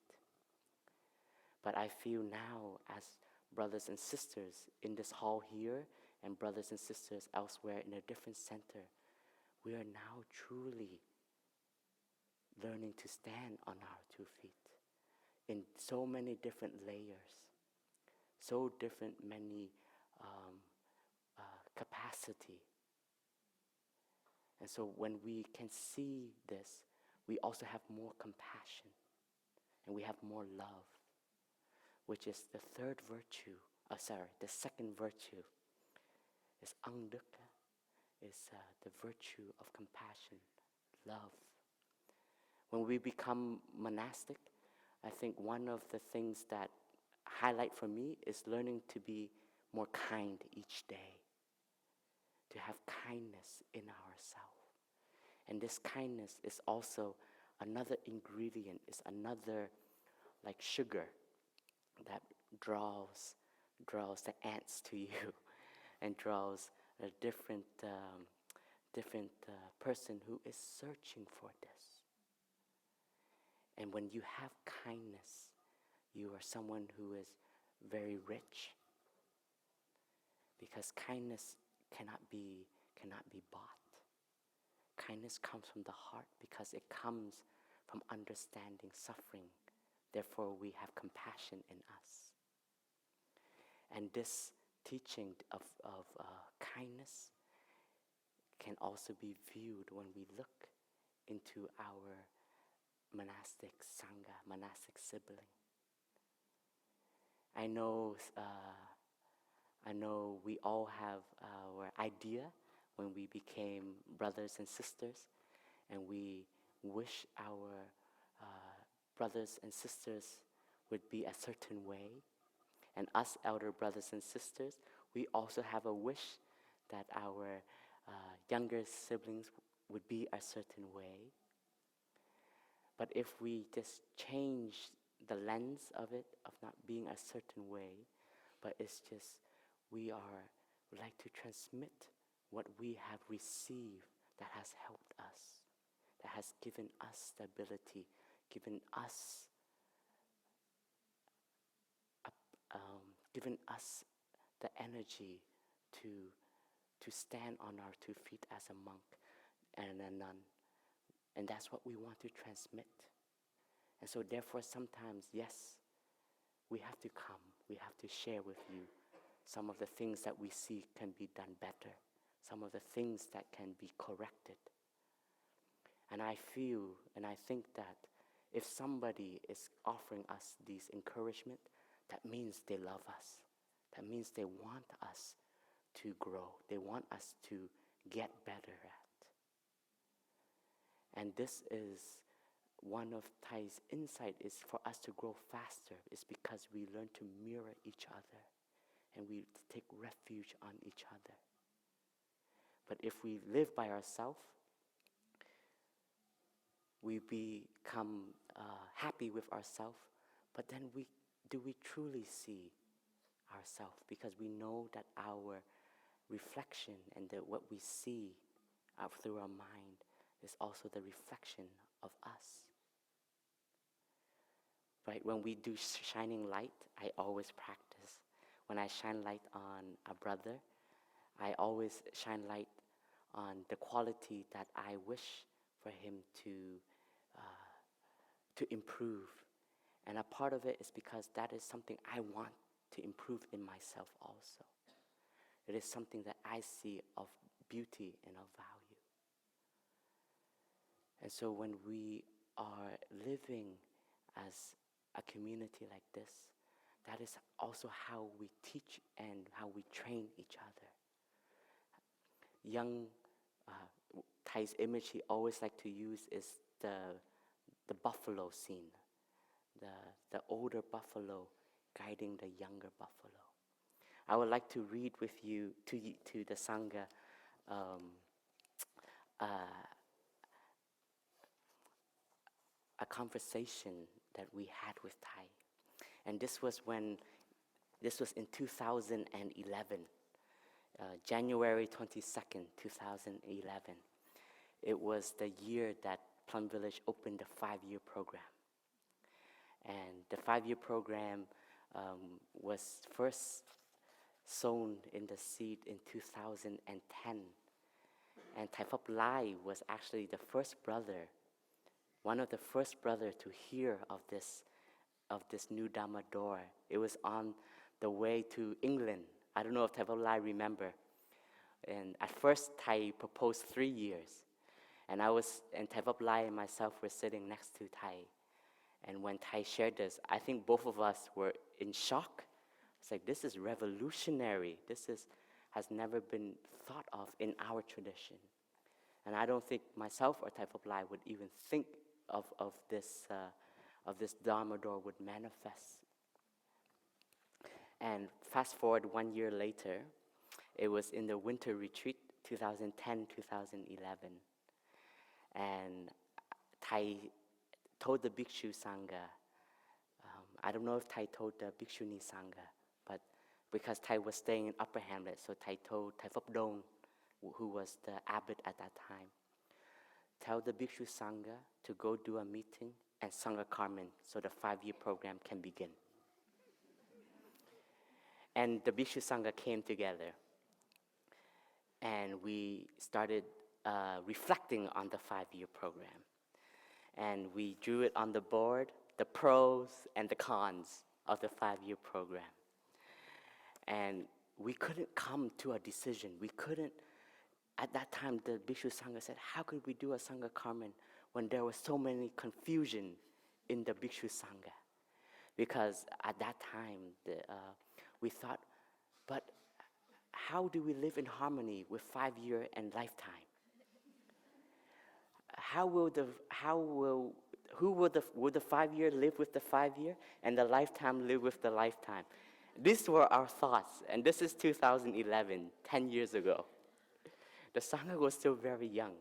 But I feel now, as brothers and sisters in this hall here and brothers and sisters elsewhere in a different center, we are now truly learning to stand on our 2 feet in so many different layers, so different many capacity. And so when we can see this, we also have more compassion and we have more love, which is the third virtue, the second virtue is angdukkha, is the virtue of compassion, love. When we become monastic, I think one of the things that highlight for me is learning to be more kind each day, to have kindness in ourselves. And this kindness is also another ingredient, is another like sugar that draws the ants to you and draws a different person who is searching for this. And when you have kindness, you are someone who is very rich, because kindness cannot be bought. Kindness comes from the heart because it comes from understanding suffering. Therefore, we have compassion in us. And this teaching of kindness can also be viewed when we look into our monastic sangha, monastic sibling. I know we all have our idea when we became brothers and sisters, and we wish our brothers and sisters would be a certain way. And us elder brothers and sisters, we also have a wish that our younger siblings would be a certain way. But if we just change the lens of it, of not being a certain way, but it's just we would like to transmit what we have received that has helped us, that has given us stability, given us the energy to stand on our 2 feet as a monk and a nun. And that's what we want to transmit. And so therefore sometimes, yes, we have to come, we have to share with you some of the things that we see can be done better, some of the things that can be corrected. And I feel and I think that if somebody is offering us these encouragement, that means they love us. That means they want us to grow. They want us to get better at. And this is one of Thai's insight is for us to grow faster is because we learn to mirror each other and we take refuge on each other. But if we live by ourselves, we become happy with ourselves, but then do we truly see ourselves? Because we know that our reflection and what we see through our mind is also the reflection of us. Right? When we do shining light, I always practice. When I shine light on a brother, I always shine light on the quality that I wish for him to improve. And a part of it is because that is something I want to improve in myself also. It is something that I see of beauty and of value. And so when we are living as a community like this, that is also how we teach and how we train each other. Young Thai's image he always like to use is the buffalo scene, the older buffalo guiding the younger buffalo. I would like to read with you to the Sangha a conversation that we had with Thai. And this was in 2011, January 22nd, 2011. It was the year that Plum Village opened the 5-year program. And the 5-year program was first sown in the seed in 2010. And Thai Phap Lai was actually the first brother, one of the first brothers to hear of this new Dharma door. It was on the way to England. I don't know if Thai Phap Lai remember. And at first, Thai proposed 3 years. And Thai Phap Lai and myself were sitting next to Thai. And when Thai shared this, I think both of us were in shock. It's like, this is revolutionary. Has never been thought of in our tradition. And I don't think myself or Thai Phap Lai would even think of this Dharma door would manifest. And fast forward 1 year later, it was in the winter retreat, 2010, 2011. And Thai told the Bhikshu Sangha, I don't know if Thai told the Bhikshuni Sangha, but because Thai was staying in Upper Hamlet, so Thai told Thai Phap Dong, who was the abbot at that time, tell the Bhikshu Sangha to go do a meeting and Sangha Karman so the 5-year program can begin. And the Bhikshu Sangha came together and we started reflecting on the 5-year program. And we drew it on the board, the pros and the cons of the 5-year program. And we couldn't come to a decision. We couldn't, at that time, the Bhikshu Sangha said, how could we do a Sangha Karman when there was so many confusion in the Bhikshu Sangha? Because at that time, we thought, but how do we live in harmony with 5-year and lifetime? will the 5-year live with the 5-year and the lifetime live with the lifetime? These were our thoughts, and this is 2011, 10 years ago. The Sangha was still very young.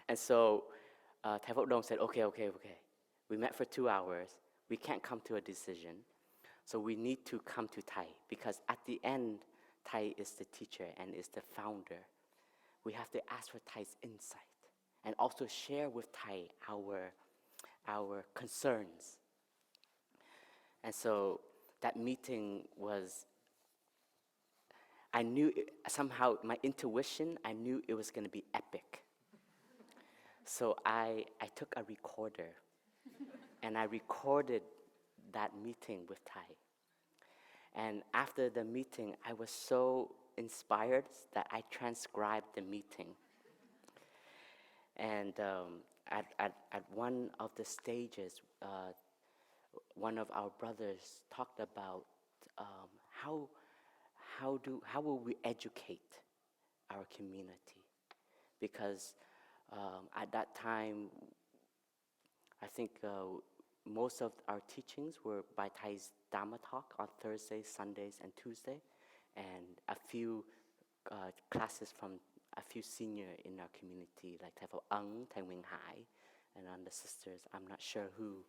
And so Thai Phap Dong said, okay. We met for 2 hours. We can't come to a decision. So we need to come to Thai, because at the end, Thai is the teacher and is the founder. We have to ask for Thai's insight and also share with Thai our concerns. And so that meeting was, I knew somehow, my intuition, I knew it was going to be epic. So I took a recorder and I recorded that meeting with Thai. And after the meeting, I was so inspired that I transcribed the meeting. And at one of the stages, one of our brothers talked about how will we educate our community? Because at that time, I think most of our teachings were by Thai's Dharma talk on Thursdays, Sundays, and Tuesday, and a few classes from a few senior in our community, like Thai Phap Ang, Thai Wing Hai, and then the sisters, I'm not sure who,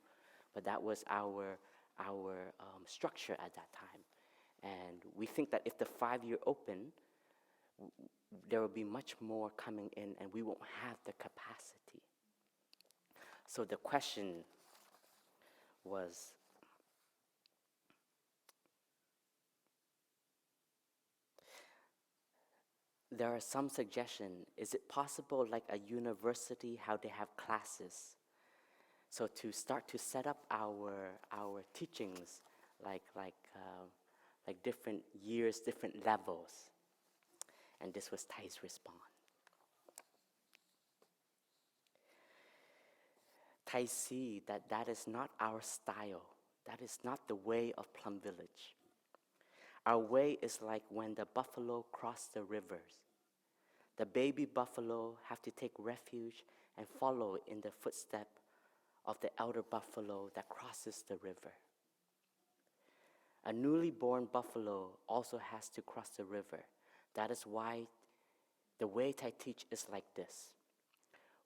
but that was our structure at that time. And we think that if the 5-year open, there will be much more coming in and we won't have the capacity. So the question was, there are some suggestions. Is it possible, like a university, how they have classes? So to start to set up our teachings, like different years, different levels. And this was Thai's response. Thai see that is not our style. That is not the way of Plum Village. Our way is like when the buffalo cross the rivers. The baby buffalo have to take refuge and follow in the footstep of the elder buffalo that crosses the river. A newly born buffalo also has to cross the river. That is why the way Thai teach is like this.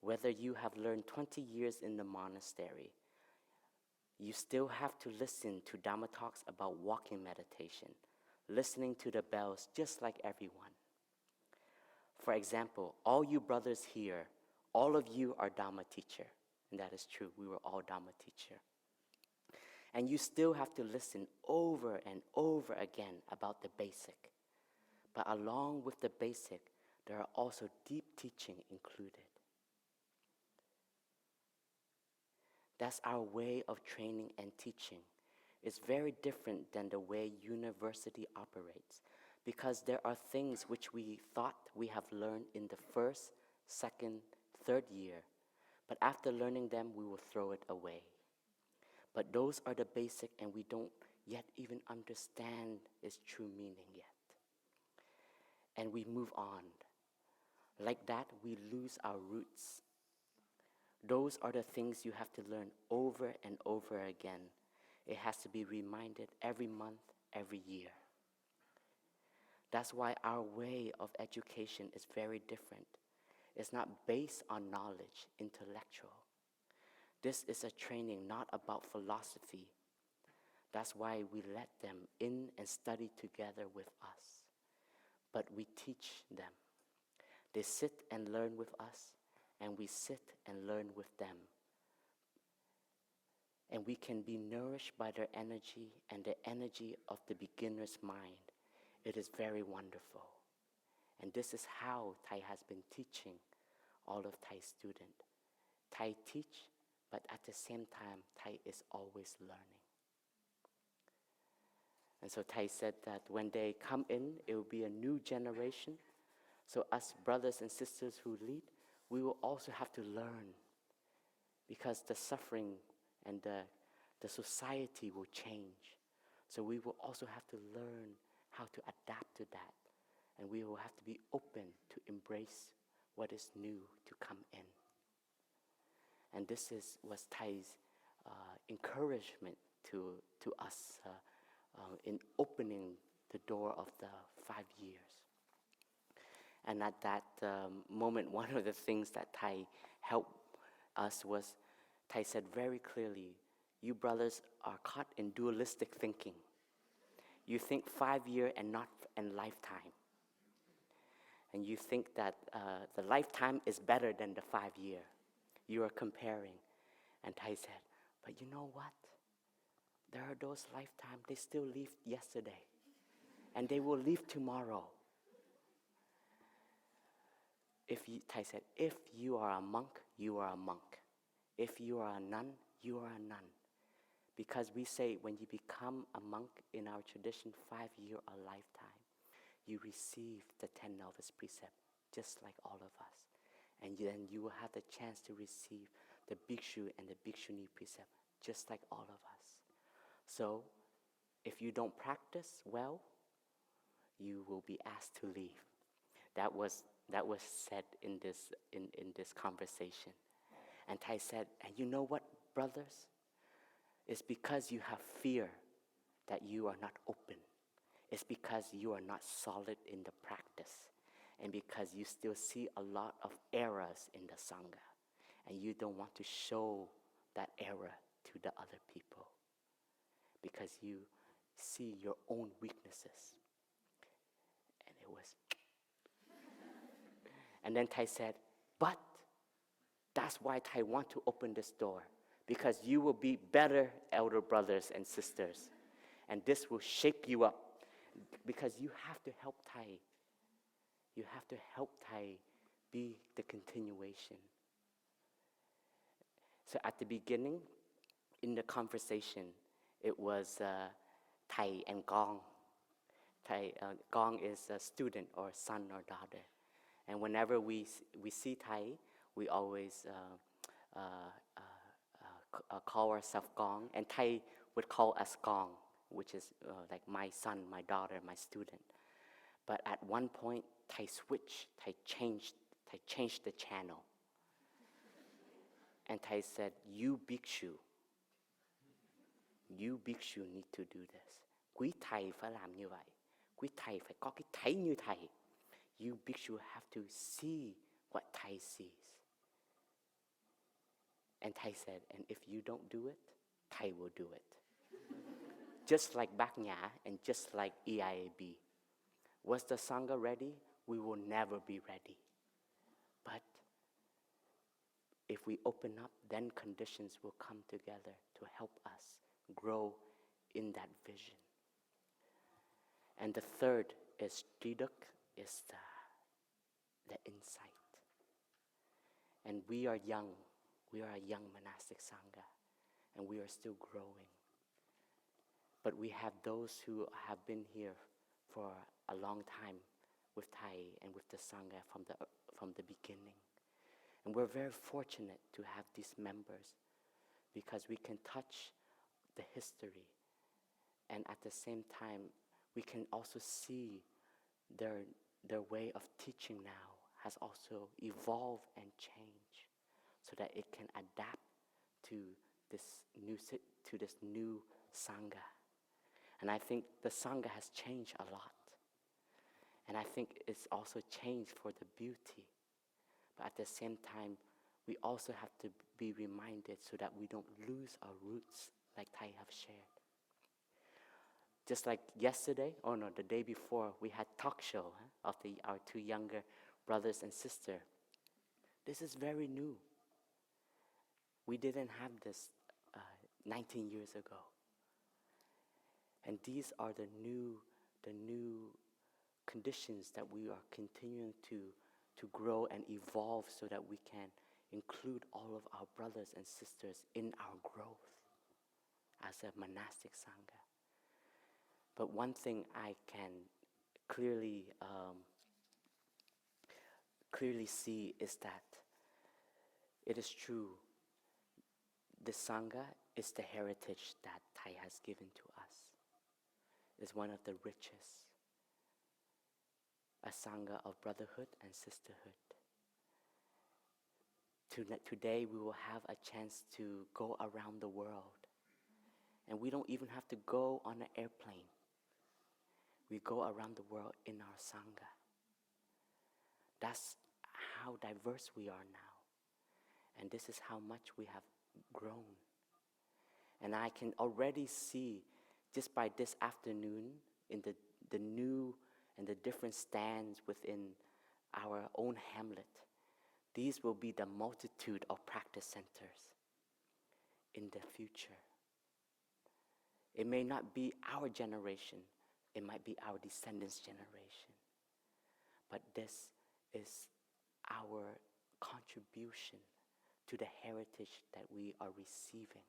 Whether you have learned 20 years in the monastery, you still have to listen to Dharma talks about walking meditation, listening to the bells just like everyone. For example, all you brothers here, all of you are Dharma teacher. And that is true, we were all Dharma teacher. And you still have to listen over and over again about the basic. But along with the basic, there are also deep teaching included. That's our way of training and teaching. It's very different than the way university operates, because there are things which we thought we have learned in the first, second, third year, but after learning them, we will throw it away. But those are the basic, and we don't yet even understand its true meaning yet. And we move on. Like that, we lose our roots. Those are the things you have to learn over and over again. It has to be reminded every month, every year. That's why our way of education is very different. It's not based on knowledge, intellectual. This is a training not about philosophy. That's why we let them in and study together with us. But we teach them. They sit and learn with us, and we sit and learn with them. And we can be nourished by their energy and the energy of the beginner's mind. It is very wonderful. And this is how Thai has been teaching all of Thai's students. Thai teach, but at the same time, Thai is always learning. And so Thai said that when they come in, it will be a new generation. So us brothers and sisters who lead, we will also have to learn, because the suffering and the society will change. So we will also have to learn how to adapt to that. And we will have to be open to embrace what is new to come in. And was Thai's encouragement to us in opening the door of the 5 years. And at that moment, one of the things that Thai helped us was, Thai said very clearly, you brothers are caught in dualistic thinking. You think 5 year and not in lifetime. And you think that the lifetime is better than the 5 year. You are comparing. And Thai said, but you know what? There are those lifetimes, they still lived yesterday. And they will live tomorrow. Thai said, if you are a monk, you are a monk. If you are a nun, you are a nun. Because we say when you become a monk in our tradition, 5 year or lifetime, you receive the 10 novice precept, just like all of us. And then you will have the chance to receive the bhikshu and the bhikshuni precept, just like all of us. So, if you don't practice well, you will be asked to leave. That was said in this conversation. And Thai said, and you know what, brothers? It's because you have fear that you are not open. It's because you are not solid in the practice. And because you still see a lot of errors in the Sangha. And you don't want to show that error to the other people. Because you see your own weaknesses. And it was... And then Thai said, but that's why Thai want to open this door. Because you will be better elder brothers and sisters. And this will shape you up. Because you have to help Thai. You have to help Thai be the continuation. So at the beginning, in the conversation, it was Thai and Gong. Gong is a student or son or daughter. And whenever we see Thai, we always call ourselves Gong. And Thai would call us Gong, which is like my son, my daughter, my student. But at one point, Thai switched, Thai changed the channel. And Thai said, you bhikshu need to do this. Quý Thầy phải làm như vậy. Quý Thầy phải có cái thấy như Thầy. You bhikshu have to see what Thai sees. And Thai said, and if you don't do it, Thai will do it. Just like Bác Nhã and just like EIAB. Was the Sangha ready? We will never be ready. But if we open up, then conditions will come together to help us grow in that vision. And the third is Triduk, is the insight. And we are young. We are a young monastic Sangha. And we are still growing. But we have those who have been here for a long time with Thai and with the Sangha from the beginning. And we're very fortunate to have these members because we can touch the history. And at the same time, we can also see their way of teaching now has also evolved and changed so that it can adapt to this new Sangha. And I think the Sangha has changed a lot. And I think it's also changed for the beauty. But at the same time, we also have to be reminded so that we don't lose our roots like Thai have shared. Just like yesterday, the day before, we had talk show of our two younger brothers and sisters. This is very new. We didn't have this 19 years ago. And these are the new conditions that we are continuing to grow and evolve so that we can include all of our brothers and sisters in our growth as a monastic Sangha. But one thing I can clearly see is that it is true. The Sangha is the heritage that Thai has given to us. It's one of the richest. A Sangha of brotherhood and sisterhood. Today we will have a chance to go around the world. And we don't even have to go on an airplane. We go around the world in our Sangha. That's how diverse we are now. And this is how much we have grown. And I can already see, just by this afternoon, in the new and the different stands within our own hamlet, these will be the multitude of practice centers in the future. It may not be our generation, it might be our descendants' generation. But this is our contribution to the heritage that we are receiving.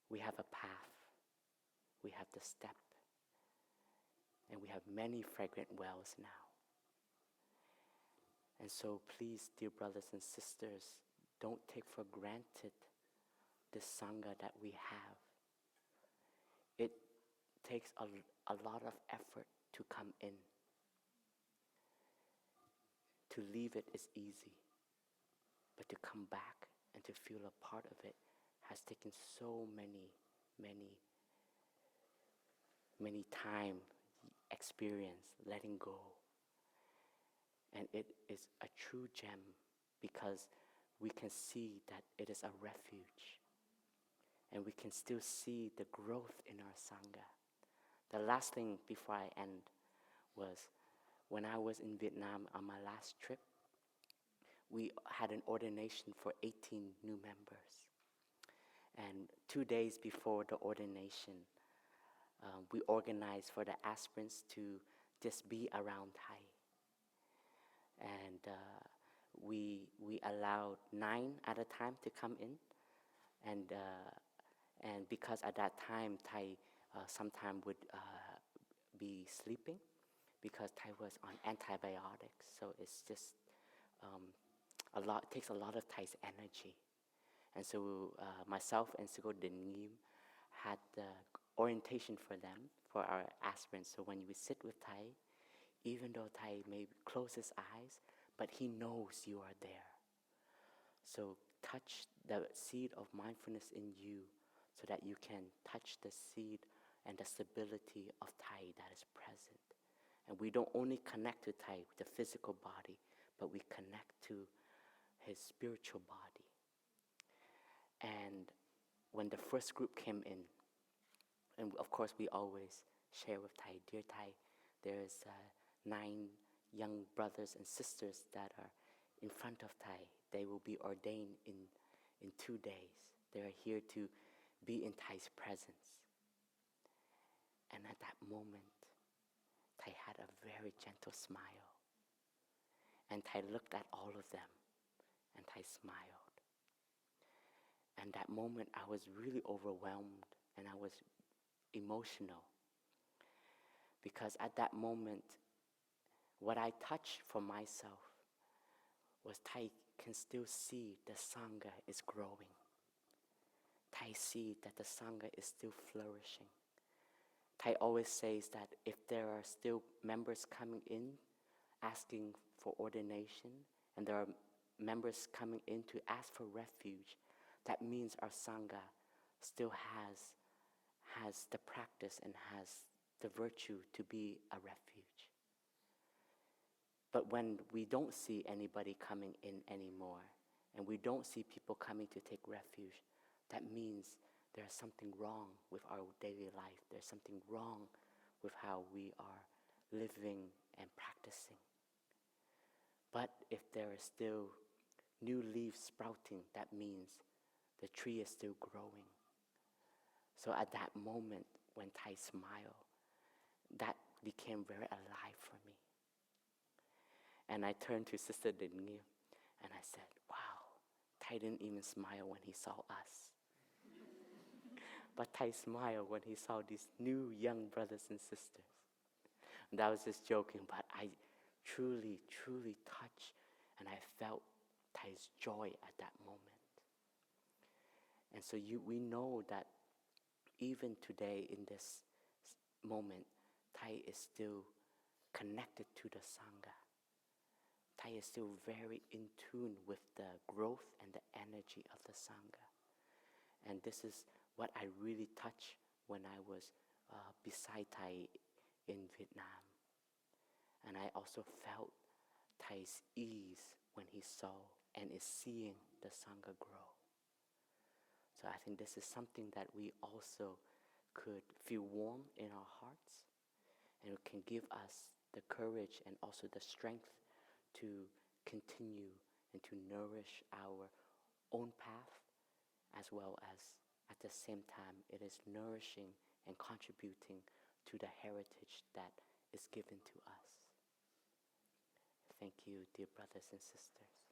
We have a path, we have the step, and we have many fragrant wells now. And so please, dear brothers and sisters, don't take for granted this Sangha that we have. It takes a lot of effort to come in. To leave it is easy, but to come back and to feel a part of it has taken so many time, experience, letting go. And it is a true gem because we can see that it is a refuge. And we can still see the growth in our Sangha. The last thing before I end was when I was in Vietnam on my last trip, we had an ordination for 18 new members. And 2 days before the ordination, we organized for the aspirants to just be around Thai. And we allowed 9 at a time to come in. And because at that time, Thai sometimes would be sleeping because Thai was on antibiotics. So it's just it takes a lot of Thai's energy. And so myself and Sigo Đình had the orientation for them, for our aspirants. So when we sit with Thai, even though Thai may close his eyes, but he knows you are there. So touch the seed of mindfulness in you so that you can touch the seed and the stability of Thai that is present. And we don't only connect to Thai with the physical body, but we connect to his spiritual body. And when the first group came in, and of course we always share with Thai, dear Thai, there's 9 young brothers and sisters that are in front of Thai. They will be ordained in 2 days. They are here to be in Thai's presence. And at that moment, Thai had a very gentle smile. And Thai looked at all of them, and Thai smiled. And that moment, I was really overwhelmed, and I was emotional. Because at that moment, what I touched for myself was Thai can still see the Sangha is growing. Thai see that the Sangha is still flourishing. Thai always says that if there are still members coming in asking for ordination, and there are members coming in to ask for refuge, that means our Sangha still has the practice and has the virtue to be a refuge. But when we don't see anybody coming in anymore, and we don't see people coming to take refuge, that means there's something wrong with our daily life. There's something wrong with how we are living and practicing. But if there is still new leaves sprouting, that means the tree is still growing. So at that moment, when Thai smiled, that became very alive for me. And I turned to Sister Đình and I said, wow, Thai didn't even smile when he saw us. But Thai smiled when he saw these new young brothers and sisters. And I was just joking, but I truly touched and I felt Thai's joy at that moment. And so we know that even today in this moment, Thai is still connected to the Sangha. Thai is still very in tune with the growth and the energy of the Sangha. And this is what I really touched when I was beside Thai in Vietnam. And I also felt Thai's ease when he saw and is seeing the Sangha grow. So I think this is something that we also could feel warm in our hearts, and it can give us the courage and also the strength to continue and to nourish our own path, as well as at the same time it is nourishing and contributing to the heritage that is given to us. Thank you, dear brothers and sisters.